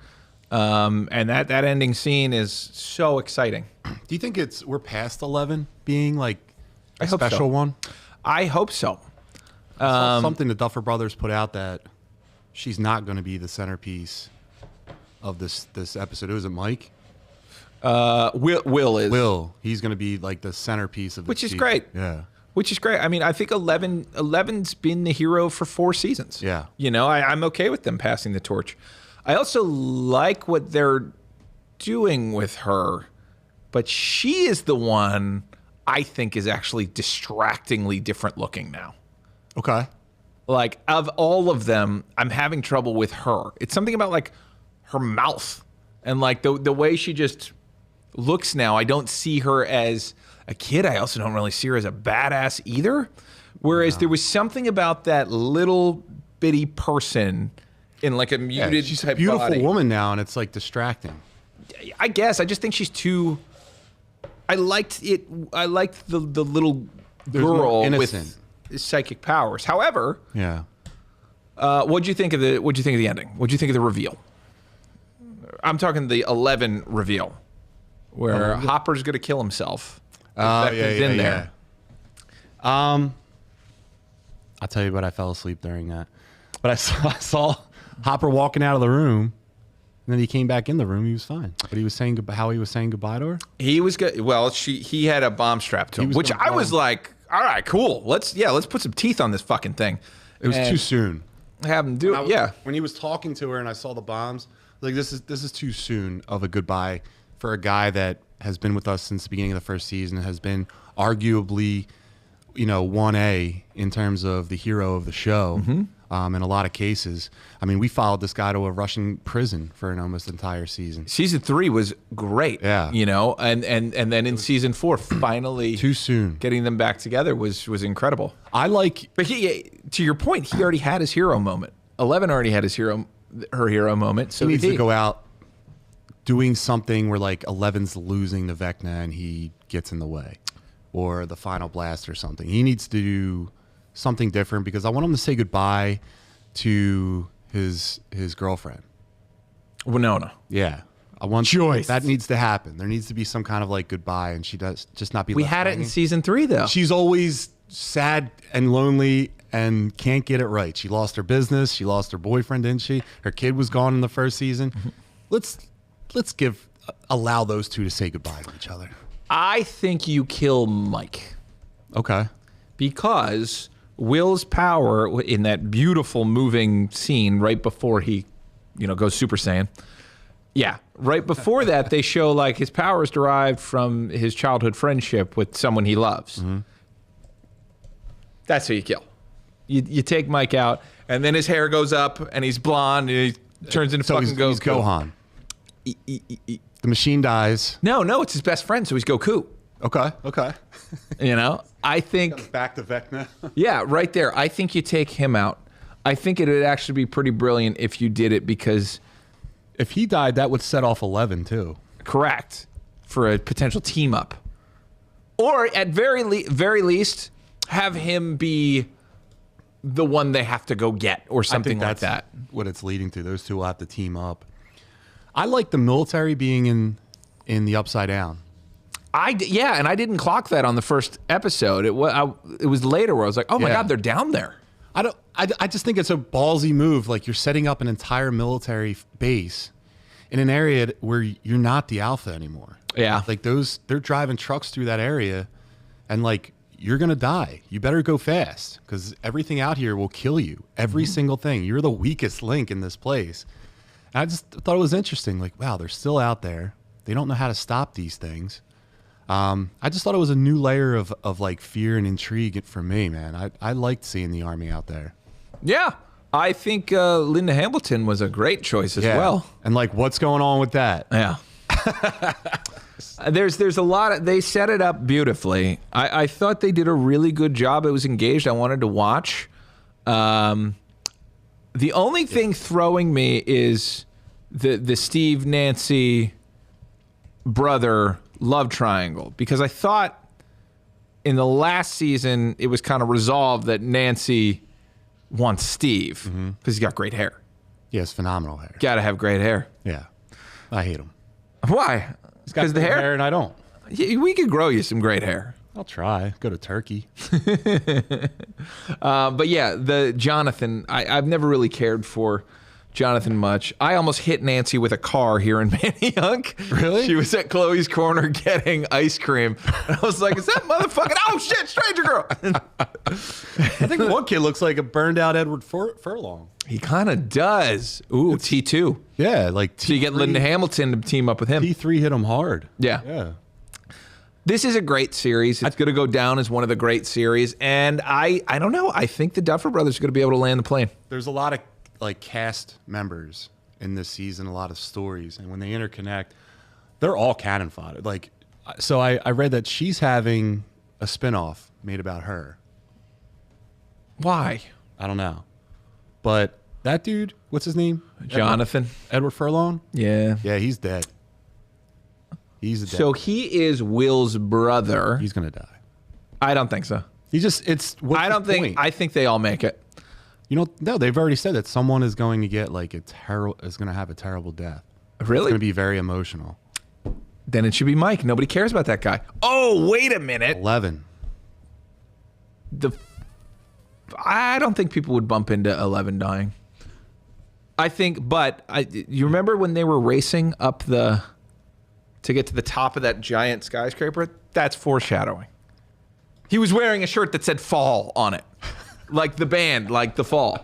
And that ending scene is so exciting. Do you think we're past 11 being like a hope special so. one? I hope so. I saw something the Duffer Brothers put out that she's not going to be the centerpiece of this episode. Was it Mike? Will is. Will. He's going to be like the centerpiece of the Which is great. Yeah. Which is great. I mean, I think 11's been the hero for 4 seasons. Yeah. You know, I'm okay with them passing the torch. I also like what they're doing with her, but she is the one I think is actually distractingly different looking now. Okay. Like, of all of them, I'm having trouble with her. It's something about, like, her mouth and, like, the way she just looks now. I don't see her as a kid. I also don't really see her as a badass either. Whereas there was something about that little bitty person in, like, a muted she's type a beautiful body. woman now, and it's, like, distracting. I guess. I just think she's too... I liked it. I liked the little girl with psychic powers. However... Yeah. What'd you think of the ending? What'd you think of the reveal? I'm talking the 11 reveal, where Hopper's gonna kill himself. Vecna's in there. I'll tell you what, I fell asleep during that. But I saw Hopper walking out of the room, and then he came back in the room. He was fine. But he was saying how he was saying goodbye to her. He was good. Well, he had a bomb strapped to him, which I was like, all right, cool. Let's put some teeth on this fucking thing. It was too soon. Have him do it. When he was talking to her and I saw the bombs, like this is too soon of a goodbye for a guy that has been with us since the beginning of the first season, has been arguably, 1A in terms of the hero of the show. In a lot of cases. I mean, we followed this guy to a Russian prison for an almost entire season. Season 3 was great. Yeah. And then in season 4, finally Too soon. getting them back together was incredible. But To your point, he already had his hero moment. 11 already had her hero moment. So he needs to go out doing something where like 11's losing to Vecna and he gets in the way, or the final blast or something. He needs to do something different because I want him to say goodbye to his girlfriend, Winona. Yeah, I want Joyce. That needs to happen. There needs to be some kind of like goodbye, and she does just not be. We left had it in hanging. season 3 though. She's always sad and lonely and can't get it right. She lost her business. She lost her boyfriend, didn't she? Her kid was gone in the first season. Let's allow those two to say goodbye to each other. I think you kill Mike. Okay. Because Will's power in that beautiful moving scene right before he, goes Super Saiyan. Yeah, right before that, they show like his power is derived from his childhood friendship with someone he loves. That's who you kill. You take Mike out, and then his hair goes up, and he's blonde, and he turns into fucking he's Goku. Gohan. The machine dies. No, it's his best friend, so he's Goku. Okay. I think... Back to Vecna. Yeah, right there. I think you take him out. I think it would actually be pretty brilliant if you did it because... If he died, that would set off 11 too. Correct. For a potential team up. Or at very least, have him be the one they have to go get or something like that. What it's leading to. Those two will have to team up. I like the military being in the Upside Down. And I didn't clock that on the first episode. It was later where I was like, oh my God, they're down there. I just think it's a ballsy move. Like you're setting up an entire military base in an area where you're not the alpha anymore. Yeah. Like they're driving trucks through that area and like you're going to die. You better go fast because everything out here will kill you. Every single thing. You're the weakest link in this place. And I just thought it was interesting. Like, wow, they're still out there. They don't know how to stop these things. I just thought it was a new layer of like fear and intrigue for me, man. I liked seeing the Army out there. Yeah. I think Linda Hamilton was a great choice as well. And like, what's going on with that? Yeah. There's a lot of, they set it up beautifully. I thought they did a really good job. It was engaged. I wanted to watch. The only thing throwing me is the Steve Nancy brother love triangle, because I thought in the last season it was kind of resolved that Nancy wants Steve because he's got great hair. He has phenomenal hair. Got to have great hair. Yeah. I hate him. Why? Because the hair? And I don't. We could grow you some great hair. I'll try. Go to Turkey. But yeah, the Jonathan, I've never really cared for Jonathan much. I almost hit Nancy with a car here in Manayunk. Really? She was at Chloe's Corner getting ice cream. And I was like, is that motherfucking, oh shit, stranger girl. I think one kid looks like a burned out Edward Furlong. He kind of does. Ooh, T2. Yeah, like T3. So you get Linda Hamilton to team up with him. T3 hit him hard. Yeah. Yeah. This is a great series. It's going to go down as one of the great series. And I don't know. I think the Duffer Brothers are going to be able to land the plane. There's a lot of like cast members in this season, a lot of stories, and when they interconnect, they're all cannon fodder. Like, so I read that she's having a spinoff made about her. Why? I don't know, but that dude, what's his name? Jonathan. Edward Furlong. Yeah. Yeah, he's dead. He's dead. So he is Will's brother. He's gonna die. I don't think so. He just what's I don't the think. point? I think they all make it. You know, no, they've already said that someone is going to get like is going to have a terrible death. It's Really? going to be very emotional. Then it should be Mike. Nobody cares about that guy. Oh, wait a minute. 11. I don't think people would bump into 11 dying. I think, but you remember when they were racing up to get to the top of that giant skyscraper? That's foreshadowing. He was wearing a shirt that said "Fall" on it. Like the band, like The Fall.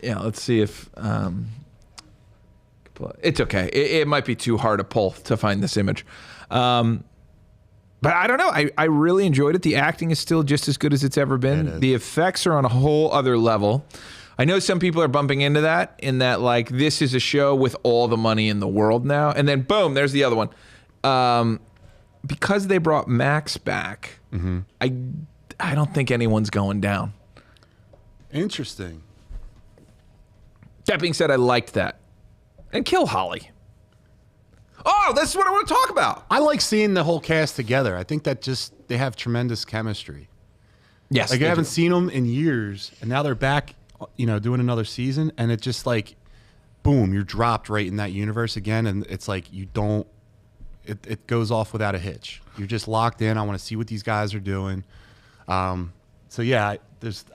Yeah, let's see if... it's okay. It might be too hard a pull to find this image. But I don't know. I really enjoyed it. The acting is still just as good as it's ever been. The effects are on a whole other level. I know some people are bumping into that, in that, like, this is a show with all the money in the world now. And then, boom, there's the other one. Because they brought Max back, I don't think anyone's going down. Interesting. That being said, I liked that. And kill Holly. Oh, that's what I want to talk about. I like seeing the whole cast together. I think that they have tremendous chemistry. Yes. Like I haven't seen them in years, and now they're back, doing another season, and it's just like, boom, you're dropped right in that universe again, and it's like you don't. It goes off without a hitch. You're just locked in. I want to see what these guys are doing. So yeah,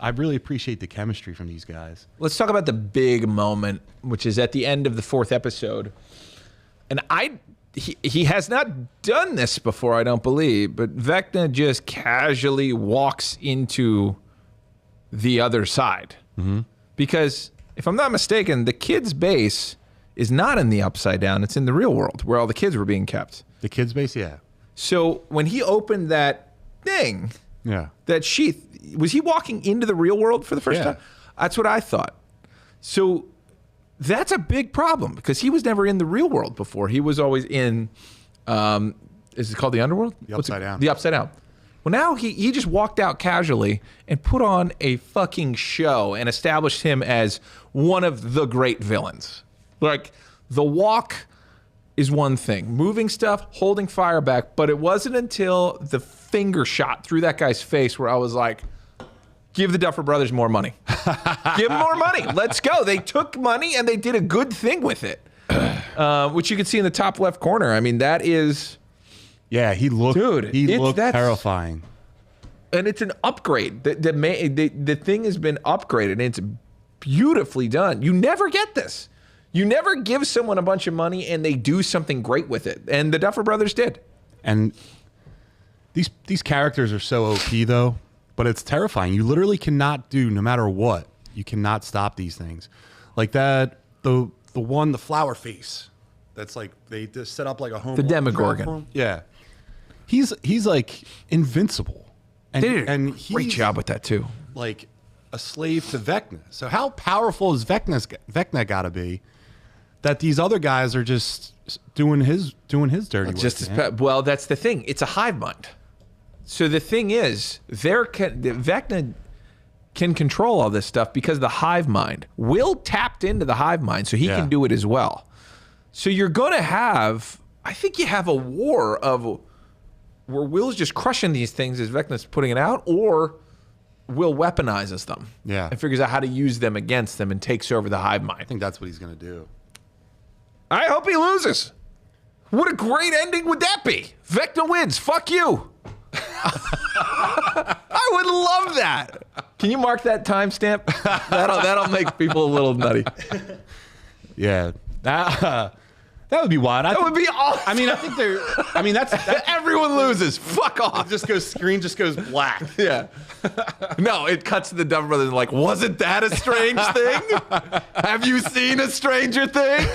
I really appreciate the chemistry from these guys. Let's talk about the big moment, which is at the end of the 4th episode. And he has not done this before, I don't believe, but Vecna just casually walks into the other side. Because if I'm not mistaken, the kids' base is not in the Upside Down. It's in the real world where all the kids were being kept. The kids' base, yeah. So when he opened that thing, that sheath, was he walking into the real world for the first time? That's what I thought. So that's a big problem because he was never in the real world before. He was always in, is it called the underworld? The Upside Down. The Upside Down. Well, now he just walked out casually and put on a fucking show and established him as one of the great villains. Like, the walk is one thing. Moving stuff, holding fire back. But it wasn't until the finger shot through that guy's face where I was like, give the Duffer Brothers more money. Give them more money. Let's go. They took money and they did a good thing with it. Which you can see in the top left corner. I mean, that is... Yeah, he looked that's terrifying. And it's an upgrade. The thing has been upgraded and it's beautifully done. You never get this. You never give someone a bunch of money and they do something great with it. And the Duffer Brothers did. And These characters are so OP though, but it's terrifying. You literally cannot do, no matter what, you cannot stop these things. Like that, the flower face. That's like they just set up like a home. The Demogorgon. Yeah, he's like invincible. And, They did a and great he's job with that too. like a slave to Vecna. So how powerful is Vecna got to be that these other guys are just doing his dirty work? Well, that's the thing. It's a hive mind. So the thing is, Vecna can control all this stuff because the hive mind. Will tapped into the hive mind, so he can do it as well. So you're going to have, I think you have a war of where Will's just crushing these things as Vecna's putting it out, or Will weaponizes them. Yeah. And figures out how to use them against them and takes over the hive mind. I think that's what he's going to do. I hope he loses. What a great ending would that be? Vecna wins. Fuck you. I would love that. Can you mark that timestamp? That'll make people a little nutty. Yeah. That would be wild. That would be awesome. I mean, I think they're. I mean, that's Everyone loses. Fuck off. screen just goes black. Yeah. No, it cuts to the Duffer Brothers and like, wasn't that a strange thing? Have you seen a stranger thing?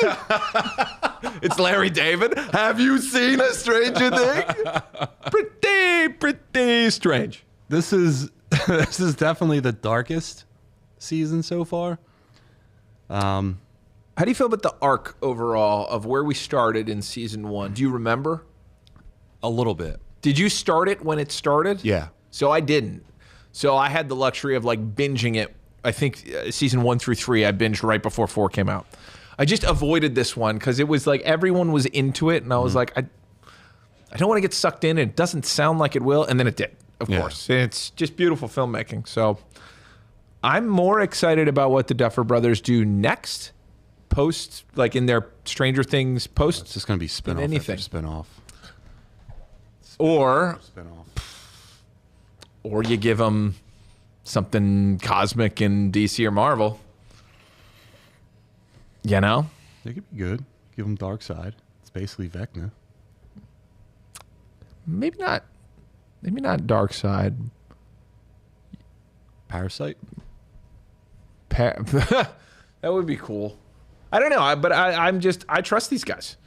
It's Larry David. Have you seen a stranger thing? Pretty strange. This is definitely the darkest season so far. How do you feel about the arc overall of where we started in season 1? Do you remember? A little bit. Did you start it when it started? Yeah. So I didn't. So I had the luxury of like binging it. I think season 1 through 3 I binged right before 4 came out. I just avoided this one because it was like everyone was into it, and I was like, I don't want to get sucked in. It doesn't sound like it will, and then it did. Of course, it's just beautiful filmmaking. So I'm more excited about what the Duffer Brothers do next. Post, like in their Stranger Things post. It's just going to be spin-off anything. after spin-off. Or Spin-off. you give them something cosmic in DC or Marvel. You know? They could be good. Give them Dark Side. It's basically Vecna. Maybe not. Maybe not Dark Side. Parasite. That would be cool. I don't know, but I trust these guys.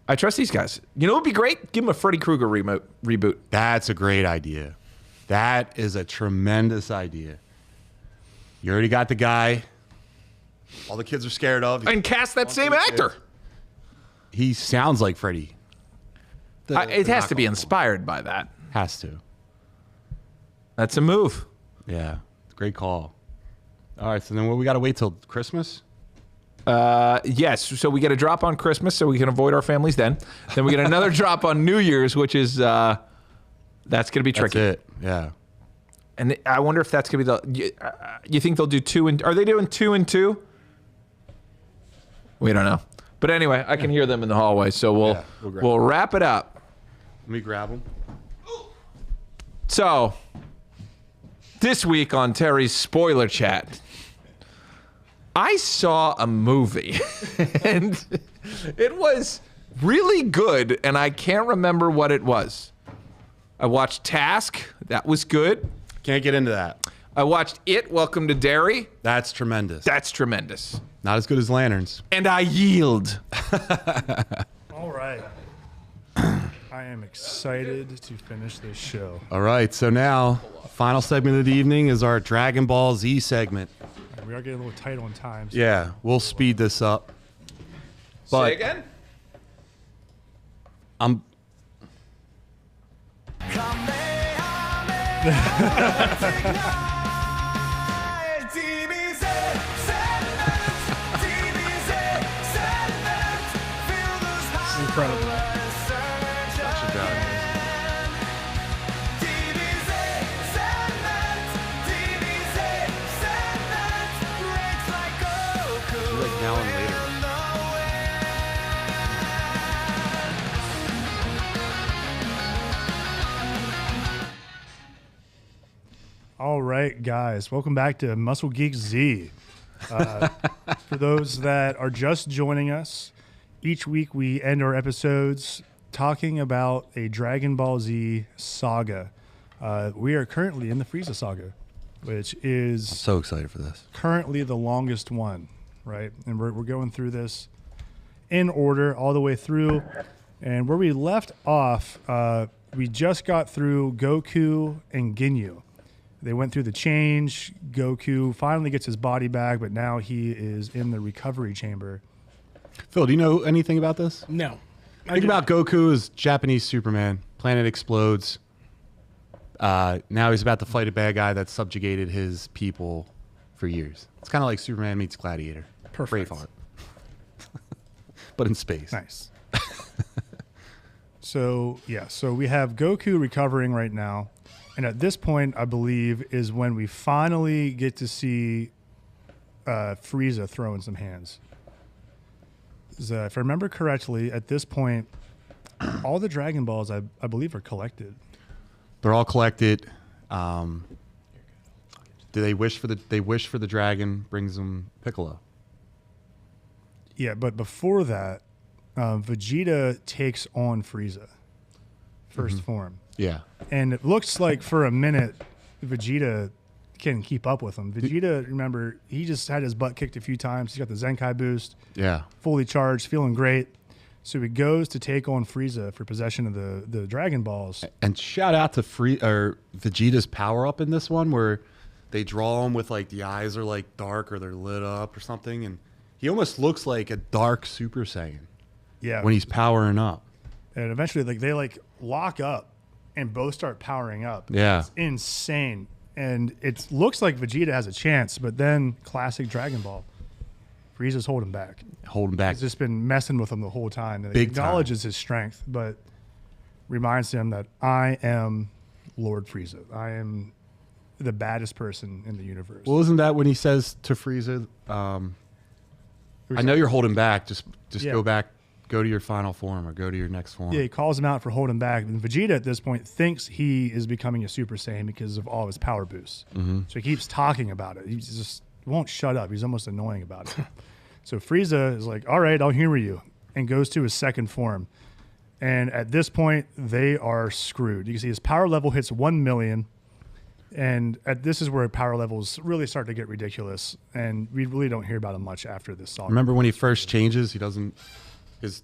I trust these guys. You know what would be great? Give them a Freddy Krueger reboot. That's a great idea. That is a tremendous idea. You already got the guy all the kids are scared of. And cast that same actor. He sounds like Freddy. It has to be inspired by that. Has to. That's a move. Yeah. Great call. All right, so then what, we got to wait till Christmas? Yes, so we get a drop on Christmas so we can avoid our families then. Then we get another drop on New Year's, which is, that's going to be tricky. That's it, yeah. And I wonder if that's going to be you think they'll do 2 and... Are they doing 2 and 2? We don't know. But anyway, I can hear them in the hallway, so we'll wrap it up. Let me grab them. So, this week on Terry's Spoiler Chat, I saw a movie, and it was really good, and I can't remember what it was. I watched Task. That was good. Can't get into that. I watched It, Welcome to Derry. That's tremendous. That's tremendous. Not as good as Lanterns. And I yield. All right. I am excited to finish this show. All right, so now, final segment of the evening is our Dragon Ball Z segment. We are getting a little tight on time. So Yeah, we'll speed this up. But Say again? I'm It's incredible. like now and later. All right, guys, welcome back to Muscle Geeks Z. For those that are just joining us, each week we end our episodes talking about a Dragon Ball Z saga. We are currently in the Frieza saga, which is So excited for this. currently the longest one, right? And we're going through this in order all the way through. And where we left off, we just got through Goku and Ginyu. They went through the change. Goku finally gets his body back, but now he is in the recovery chamber. Phil, do you know anything about this? No. Think about Goku as Japanese Superman. Planet explodes. Now he's about to fight a bad guy that subjugated his people for years. It's kind of like Superman meets Gladiator. Perfect. Braveheart. But in space. Nice. So we have Goku recovering right now. And at this point, I believe, is when we finally get to see Frieza throwing some hands. So if I remember correctly, at this point, all the Dragon Balls, I believe, are collected. They're all collected. Do they wish for the dragon, brings them Piccolo. Yeah, but before that, Vegeta takes on Frieza, first form. Yeah. And it looks like for a minute, Vegeta can keep up with him. Vegeta, remember, he just had his butt kicked a few times. He's got the Zenkai boost, Yeah. fully charged, feeling great. So he goes to take on Frieza for possession of the Dragon Balls. And shout out to Vegeta's power up in this one, where they draw him with like the eyes are like dark or they're lit up or something, and he almost looks like a dark Super Saiyan Yeah. when he's powering up. And eventually, they lock up and both start powering up. Yeah. It's insane. And it looks like Vegeta has a chance, but then classic Dragon Ball. Frieza's holding back. Holding back. He's just been messing with him the whole time. And Big acknowledges his strength, but reminds him that I am Lord Frieza. I am the baddest person in the universe. Well, isn't that when he says to Frieza, I know you're holding back. Just Yeah. go back, go to your final form or go to your next form. Yeah, he calls him out for holding back. And Vegeta at this point thinks he is becoming a Super Saiyan because of all his power boosts. Mm-hmm. So he keeps talking about it. He just won't shut up. He's almost annoying about it. So Frieza is like, all right, I'll humor you, and goes to his second form. And at this point, they are screwed. You can see his power level hits 1 million. And this is where power levels really start to get ridiculous. And we really don't hear about him much after this song. Remember when he first changes, his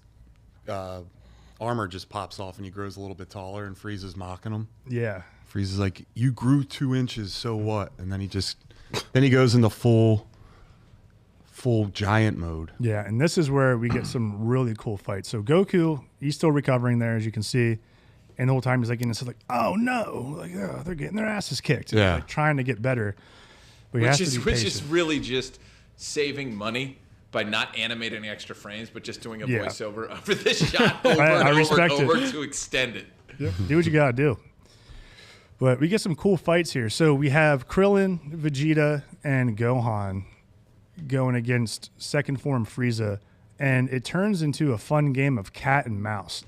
armor just pops off and he grows a little bit taller, and Frieza's mocking him. Yeah. Frieza's like, you grew 2 inches, so what? And then he goes into full giant mode. Yeah, and this is where we get some really cool fights. So Goku, he's still recovering there, as you can see. And the whole time he's like, oh no, they're getting their asses kicked. Yeah. Like, trying to get better. But he has to be Which is patient. really just saving money by not animating extra frames, but just doing a Yeah. voiceover over the shot over I and over respect and it. over to extend it. Do what you gotta do. But we get some cool fights here. So we have Krillin, Vegeta, and Gohan going against second form Frieza, and it turns into a fun game of cat and mouse.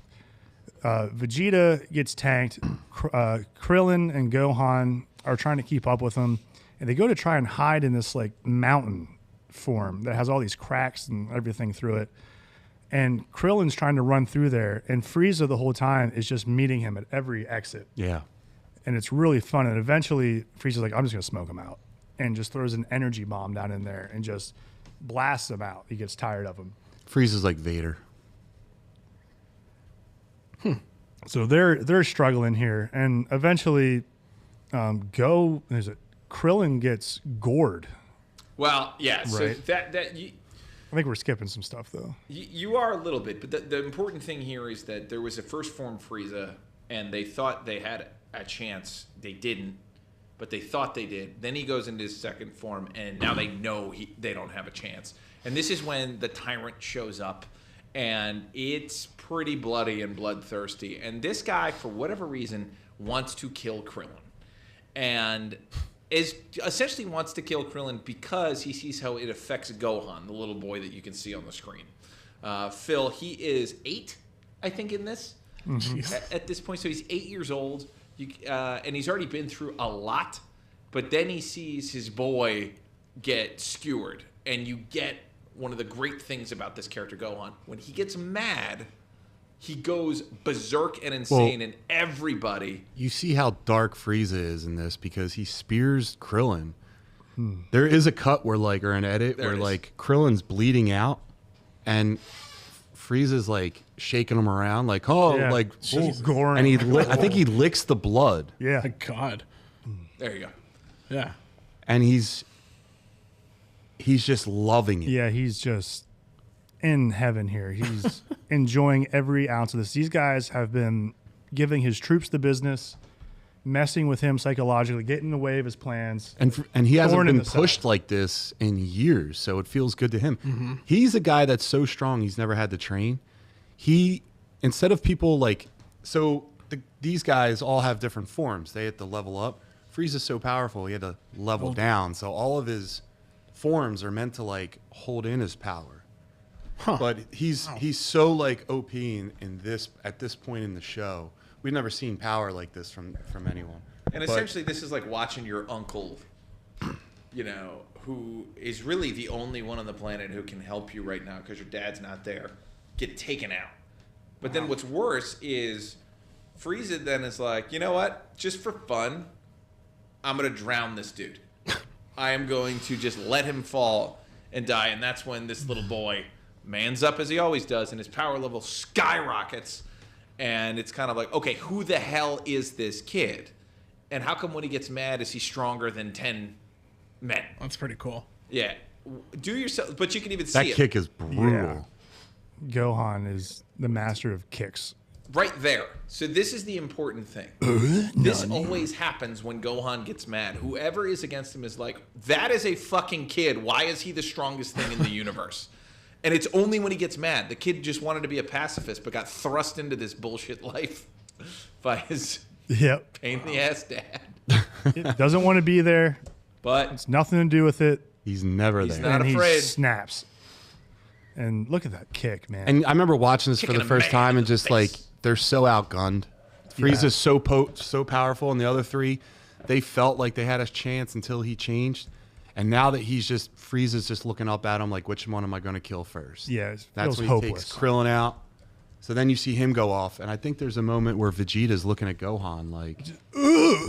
Vegeta gets tanked. Krillin and Gohan are trying to keep up with him, and they go to try and hide in this like mountain form that has all these cracks and everything through it. And Krillin's trying to run through there, and Frieza the whole time is just meeting him at every exit. Yeah. And it's really fun. And eventually, Frieza's like, I'm just going to smoke him out. And just throws an energy bomb down in there and just blasts him out. He gets tired of him. Frieza's like Vader. So they're struggling here. And eventually, Krillin gets gored. Well, yeah. So Right. that you, I think we're skipping some stuff, though. You are a little bit, but the important thing here is that there was a first form Frieza, and they thought they had a chance. They didn't, but they thought they did. Then he goes into his second form, and now they know they don't have a chance. And this is when the Tyrant shows up, and it's pretty bloody and bloodthirsty. And this guy, for whatever reason, wants to kill Krillin, and essentially wants to kill Krillin because he sees how it affects Gohan, the little boy that you can see on the screen. Phil, he is 8, I think, in this at this point. So he's 8 years old, and he's already been through a lot. But then he sees his boy get skewered, and you get one of the great things about this character, Gohan. When he gets mad, he goes berserk and insane, and everybody. You see how dark Frieza is in this because he spears Krillin. There is a cut where or an edit There where it is. Krillin's bleeding out, and Frieza's shaking him around goring. and I think he licks the blood, Yeah. My God. There you go. Yeah. and he's just loving it. Yeah, he's just in heaven here. He's enjoying every ounce of this. These guys have been giving his troops the business, messing with him psychologically, getting in the way of his plans. And he hasn't Thorn in been the pushed side. like this in years, so it feels good to him. He's a guy that's so strong, he's never had to train. Instead of people these guys all have different forms. They had to level up. Frieza's so powerful, he had to level down. So all of his forms are meant to hold in his power. But he's so OP in this at this point in the show. We've never seen power like this from anyone. And But- essentially, this is like watching your uncle, who is really the only one on the planet who can help you right now because your dad's not there, get taken out. But then what's worse is Frieza then is like, you know what? Just for fun, I'm going to drown this dude. I am going to just let him fall and die. And that's when this little boy mans up as he always does, and his power level skyrockets. And it's kind of like, okay, who the hell is this kid? And how come when he gets mad is he stronger than 10 men? That's pretty cool. Yeah. Do yourself, but you can even That see kick it is brutal. Gohan is the master of kicks. right there. So this is the important thing. This always happens when Gohan gets mad. Whoever is against him is like, that is a fucking kid. Why is he the strongest thing in the universe? And it's only when he gets mad. The kid just wanted to be a pacifist, but got thrust into this bullshit life by his Yep. pain in the ass dad. Doesn't want to be there. But It's nothing to do with it. He's never He's there. not and afraid. he snaps. And look at that kick, man. And I remember watching this for Kicking the a first man time in and the just face. they're so outgunned. Frieza's so powerful, and the other three, they felt like they had a chance until he changed. And now that Frieza's just looking up at him like, which one am I going to kill first? Yeah, it That's feels when hopeless. he takes Krillin out. So then you see him go off, and I think there's a moment where Vegeta's looking at Gohan like,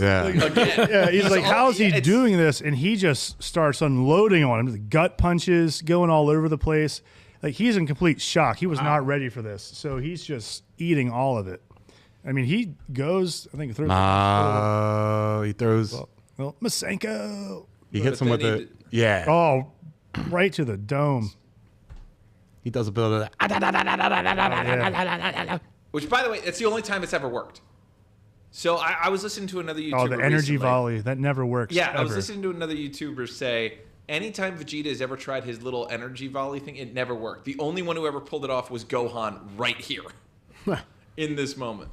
yeah. again, Yeah, he's like, how is he it's- doing this? And he just starts unloading on him. The gut punches going all over the place. Like, he's in complete shock. He was not ready for this. So he's just eating all of it. I mean, he goes, I think, through. He throws. Well, Masenko. He hits But him with then the. Yeah. Oh, right to the dome. He does a bit of that. which, by the way, it's the only time it's ever worked. So I was listening to another YouTuber Oh, the energy recently. volley. That never works. Yeah, I was ever. listening to another YouTuber say, anytime Vegeta has ever tried his little energy volley thing, it never worked. The only one who ever pulled it off was Gohan right here in this moment.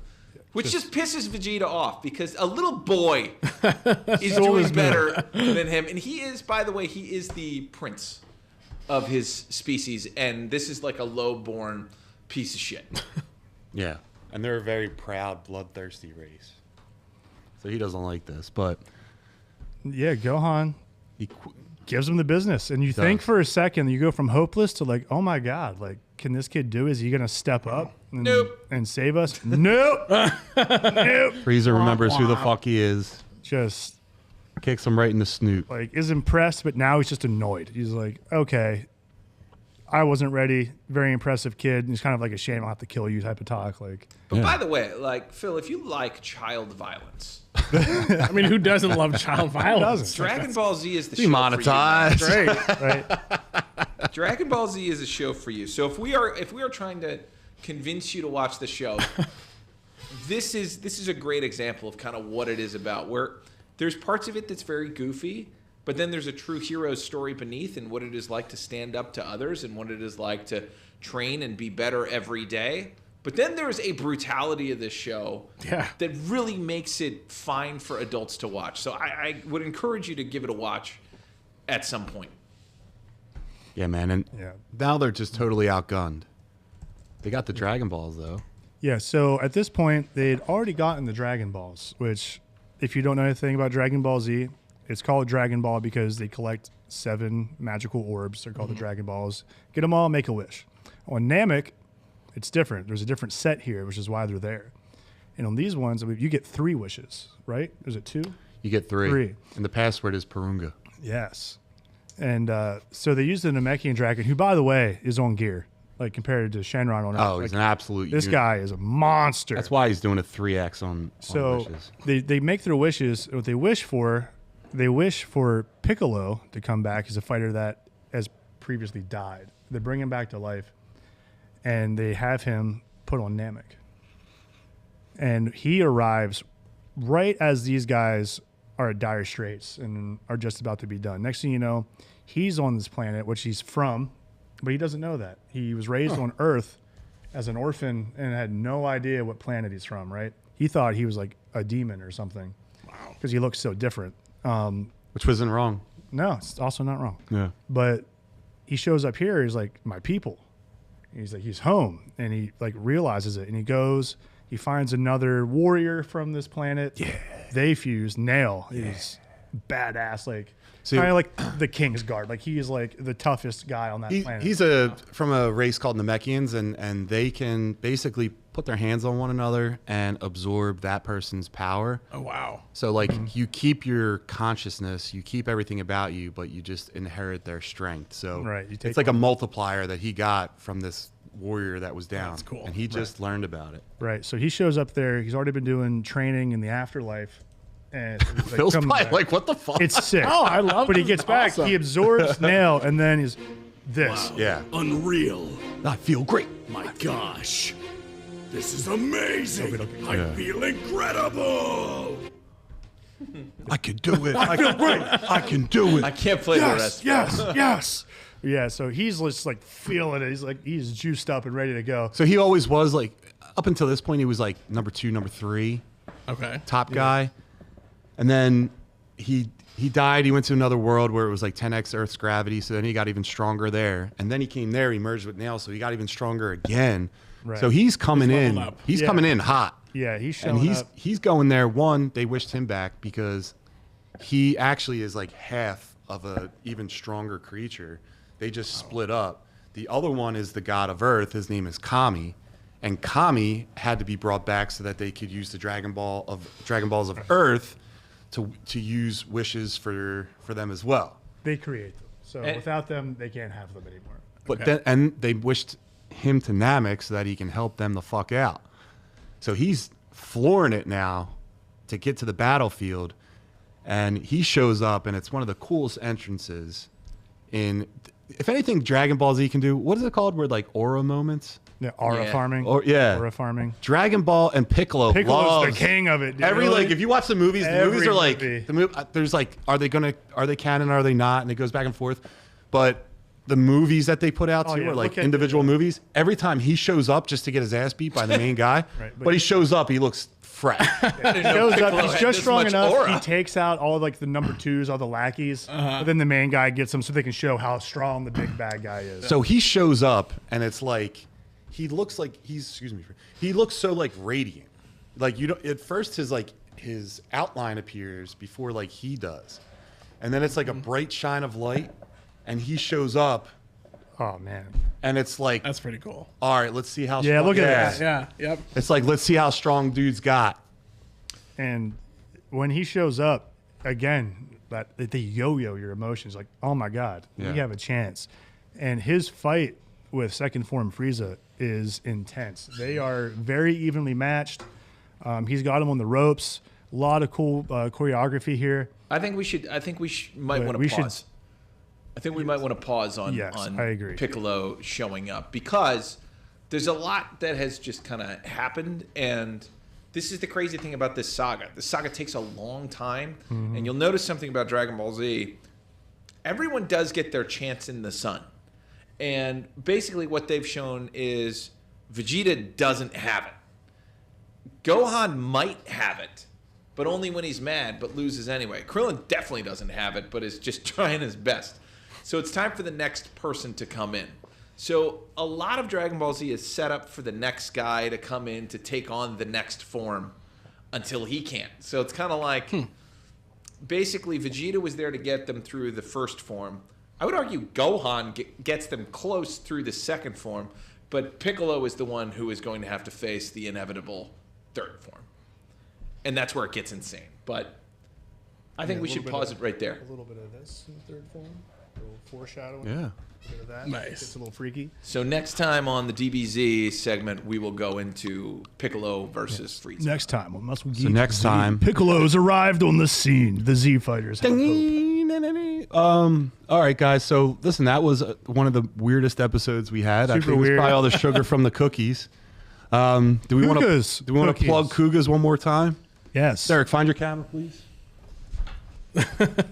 Which just pisses Vegeta off because a little boy is doing better than him. And he is, by the way, he is the prince of his species. And this is like a low-born piece of shit. Yeah. And they're a very proud, bloodthirsty race. So he doesn't like this, but Yeah, Gohan he gives him the business. And you think for a second, you go from hopeless to like, oh my God, like, can this kid do it? Is he going to step up and, Nope. and save us? Nope. Nope. Frieza remembers who the fuck he is, Just kicks him right in the snoot. like is impressed, but now he's just annoyed. He's like, okay, I wasn't ready. Very impressive kid. And he's kind of like a shame I'll have to kill you type of talk. Like, But by the way, like, Phil, if you like child violence, I mean, who doesn't love child violence? Dragon Ball Z is the show for you, man. Demonetized. right? Dragon Ball Z is a show for you. So if we are trying to convince you to watch the show, this is a great example of kind of what it is about. Where there's parts of it that's very goofy, but then there's a true hero's story beneath, and what it is like to stand up to others, and what it is like to train and be better every day. But then there's a brutality of this show that really makes it fine for adults to watch. So I would encourage you to give it a watch at some point. Yeah, man. And Yeah. now they're just totally outgunned. They got the Dragon Balls, though. Yeah. So at this point, they'd already gotten the Dragon Balls, which, if you don't know anything about Dragon Ball Z, it's called Dragon Ball because they collect 7 magical orbs. They're called the Dragon Balls. Get them all, make a wish. Well, Namek It's different. There's a different set here, which is why they're there. And on these ones, I mean, you get 3 wishes, right? Is it 2? You get 3. 3. And the password is Purunga. Yes. And so they used the Namekian dragon, who, by the way, is on gear, like compared to Shenron on Earth. Oh, he's Like, an absolute this unit. guy is a monster. That's why he's doing a 3x on So wishes. they make their wishes. What they wish for Piccolo to come back as a fighter that has previously died. They bring him back to life, and they have him put on Namek. And he arrives right as these guys are at dire straits and are just about to be done. Next thing you know, he's on this planet, which he's from, but he doesn't know that. He was raised on Earth as an orphan and had no idea what planet he's from, right? He thought he was like a demon or something. Wow. Because he looks so different. Which wasn't wrong. No, it's also not wrong. Yeah. But he shows up here, he's like, my people. He's like, he's home. And he like realizes it. And he goes, he finds another warrior from this planet. Yeah. They fuse. Nail is badass. Like, kind of like the King's Guard. Like, he is like the toughest guy on that planet. He's from a race called Namekians, and they can basically put their hands on one another and absorb that person's power. Oh, wow. So, like, you keep your consciousness, you keep everything about you, but you just inherit their strength. So Right, you take it's like a one. multiplier that he got from this warrior that was down. That's cool. And he just learned about it. Right. So he shows up there. He's already been doing training in the afterlife. And he's like, Phil's "Come probably back." like, what the fuck? It's sick. Oh, I love But he this. gets back, Awesome. he absorbs Nail, and then he's this. Yeah. Unreal. I feel great. My gosh. This is amazing. I feel incredible. I can do it. I feel great. I can do it. I can't play the rest. Yes. Yeah, so he's just like feeling it. He's juiced up and ready to go. So he always was like, up until this point, he was like number 2, number 3. Okay. Top guy. And then he died. He went to another world where it was like 10x Earth's gravity. So then he got even stronger there. And then he came there. He merged with Nail. So he got even stronger again. Right. So he's coming in. leveled up. He's Yeah. coming in hot. Yeah, he's And showing up. he's going there. One, they wished him back because he actually is like half of a even stronger creature. They just split up. The other one is the god of Earth. His name is Kami. And Kami had to be brought back so that they could use the Dragon Balls of Earth to use wishes for them as well. They create them. So without them, they can't have them anymore. But then, and they wished him to Namek so that he can help them the fuck out. So he's flooring it now to get to the battlefield, and he shows up, and it's one of the coolest entrances in. If anything, Dragon Ball Z can do. What is it called? Where like aura moments. Yeah, aura Yeah. farming. Yeah. Aura farming. Dragon Ball and Piccolo's Piccolo's the king of it, dude. Every like, if you watch the movies Every are like movie. there's like, are they canon? Are they not? And it goes back and forth. But the movies that they put out Oh, too yeah, are like look at individual movies. Every time he shows up just to get his ass beat by the main guy, Right, but he shows up, he looks fresh. Shows up, he's just strong enough. Aura. He takes out all like the number 2s, all the lackeys, but then the main guy gets them so they can show how strong the big bad guy is. So he shows up, and it's like he looks like he looks so like radiant. Like you don't at first his outline appears before like he does, and then it's like a bright shine of light, and he shows up, Oh man. and it's like, That's pretty cool. all right, let's see how. Yeah, strong, look at that. Yeah. Yep. It's like, let's see how strong dude's got. And when he shows up again, that they yo-yo your emotions. Like, oh my god, Yeah. we have a chance. And his fight with second form Frieza is intense. They are very evenly matched. He's got him on the ropes. A lot of cool choreography here. I think we might But want we to should- pause. I think we might want to pause on, Yes, on I agree. Piccolo showing up because there's a lot that has just kind of happened, and this is the crazy thing about this saga. This saga takes a long time, and you'll notice something about Dragon Ball Z. Everyone does get their chance in the sun, and basically what they've shown is Vegeta doesn't have it. Gohan might have it, but only when he's mad, but loses anyway. Krillin definitely doesn't have it, but is just trying his best. So it's time for the next person to come in. So a lot of Dragon Ball Z is set up for the next guy to come in to take on the next form until he can't. So it's kind of like, basically Vegeta was there to get them through the first form. I would argue Gohan gets them close through the second form. But Piccolo is the one who is going to have to face the inevitable third form. And that's where it gets insane. But I think we should pause it right there. A little bit of this in third form. A little foreshadowing. Yeah. A bit of that. Nice. It's a little freaky. So next time on the DBZ segment, we will go into Piccolo versus Frieza. Next time on Muscle Geeks. next time- Piccolo's arrived on the scene. The Z Fighters have hope. All right, guys. So listen, that was one of the weirdest episodes we had. I Super think it was weird. probably all the sugar from the cookies. Do we want Kugas. to plug Kugas one more time? Yes. Derek, find your camera, please.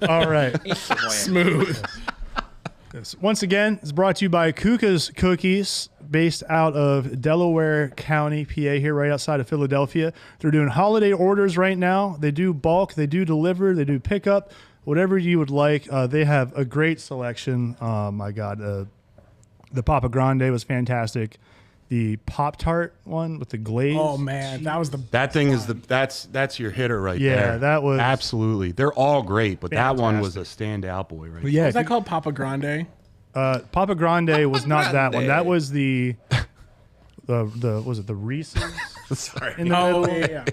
All right. Smooth. Yes. Once again, it's brought to you by Kuka's Cookies, based out of Delaware County, PA, here right outside of Philadelphia. They're doing holiday orders right now. They do bulk, they do deliver, they do pickup, whatever you would like. They have a great selection. My God, the Papa Grande was fantastic. The Pop-Tart one with the glaze. Oh man, that was the That thing is that's your hitter right Yeah, there. that was- absolutely. They're all great, but that one was a standout boy right But yeah, What's that called? Papa Grande. Papa Grande was not that one. Grande. That was the was it the Reese's? Sorry. In the Oh middle? yeah.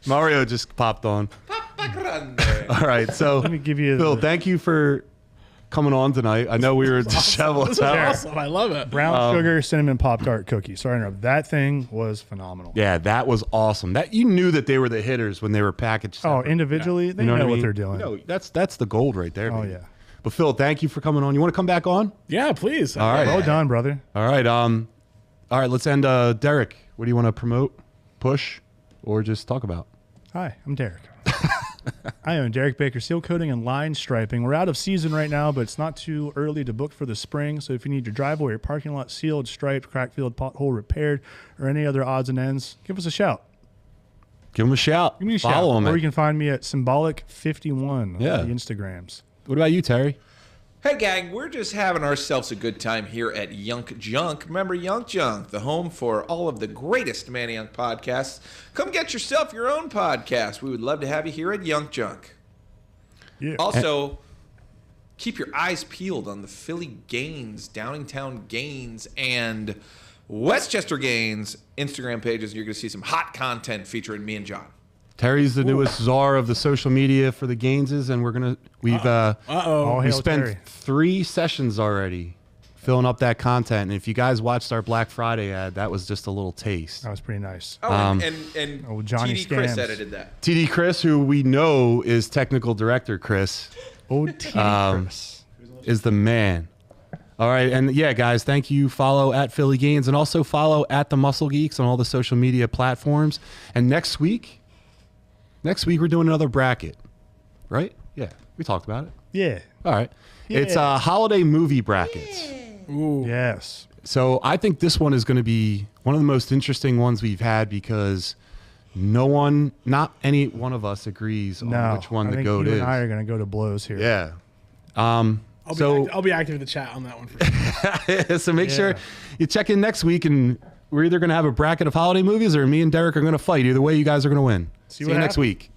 Mario just popped on. Papa Grande. All right, so Let me give you Phil, the- thank you for coming on tonight. I know we were disheveled. This is awesome. I love it. Brown sugar cinnamon Pop-Tart cookie. Sorry to interrupt. That thing was phenomenal. Yeah, that was awesome. That you knew that they were the hitters when they were packaged. Oh, separate. individually, they You know, I what mean? they're doing. No, that's the gold right there. Oh, baby. yeah. But Phil, thank you for coming on. You want to come back on? Yeah, please. All right. Well done, brother. All right. All right. Let's end. Derek, what do you want to promote, push, or just talk about? Hi, I'm Derek. I own Derek Baker Seal Coating and Line Striping. We're out of season right now, but it's not too early to book for the spring. So if you need your driveway or parking lot sealed, striped, crack-filled, pothole repaired, or any other odds and ends, give us a shout. Give him a shout. Give me a Follow shout. him. Or you can find me at Symbolic51 Yeah. on the Instagrams. What about you, Terry? Hey gang, we're just having ourselves a good time here at Yunk Junk. Remember Yunk Junk, the home for all of the greatest Manny Yunk podcasts. Come get yourself your own podcast. We would love to have you here at Yunk Junk. Yeah. Also, keep your eyes peeled on the Philly Gainz, Downingtown Gainz, and Westchester Gainz Instagram pages. You're going to see some hot content featuring me and John. Terry's the newest czar of the social media for the Gainzes, and we've All we hail spent Terry. 3 sessions already filling up that content. And if you guys watched our Black Friday ad, that was just a little taste. That was pretty nice. Oh, and Oh, Johnny TD Chris Scams. edited that. TD Chris, who we know is technical director Chris, OT Chris. is the man. All right, and yeah, guys, thank you. Follow at Philly Gainz, and also follow at the Muscle Geeks on all the social media platforms. And next week we're doing another bracket, right? Yeah, we talked about it. Yeah. All right, it's Yeah. holiday movie brackets. Yes. So I think this one is going to be one of the most interesting ones we've had because not any one of us agrees on No. which one I the think GOAT you is. and I are going to go to blows here. Yeah. I'll be active in the chat on that one for sure. So make sure you check in next week, and we're either going to have a bracket of holiday movies or me and Derek are going to fight. Either way, you guys are going to win. See you what next week.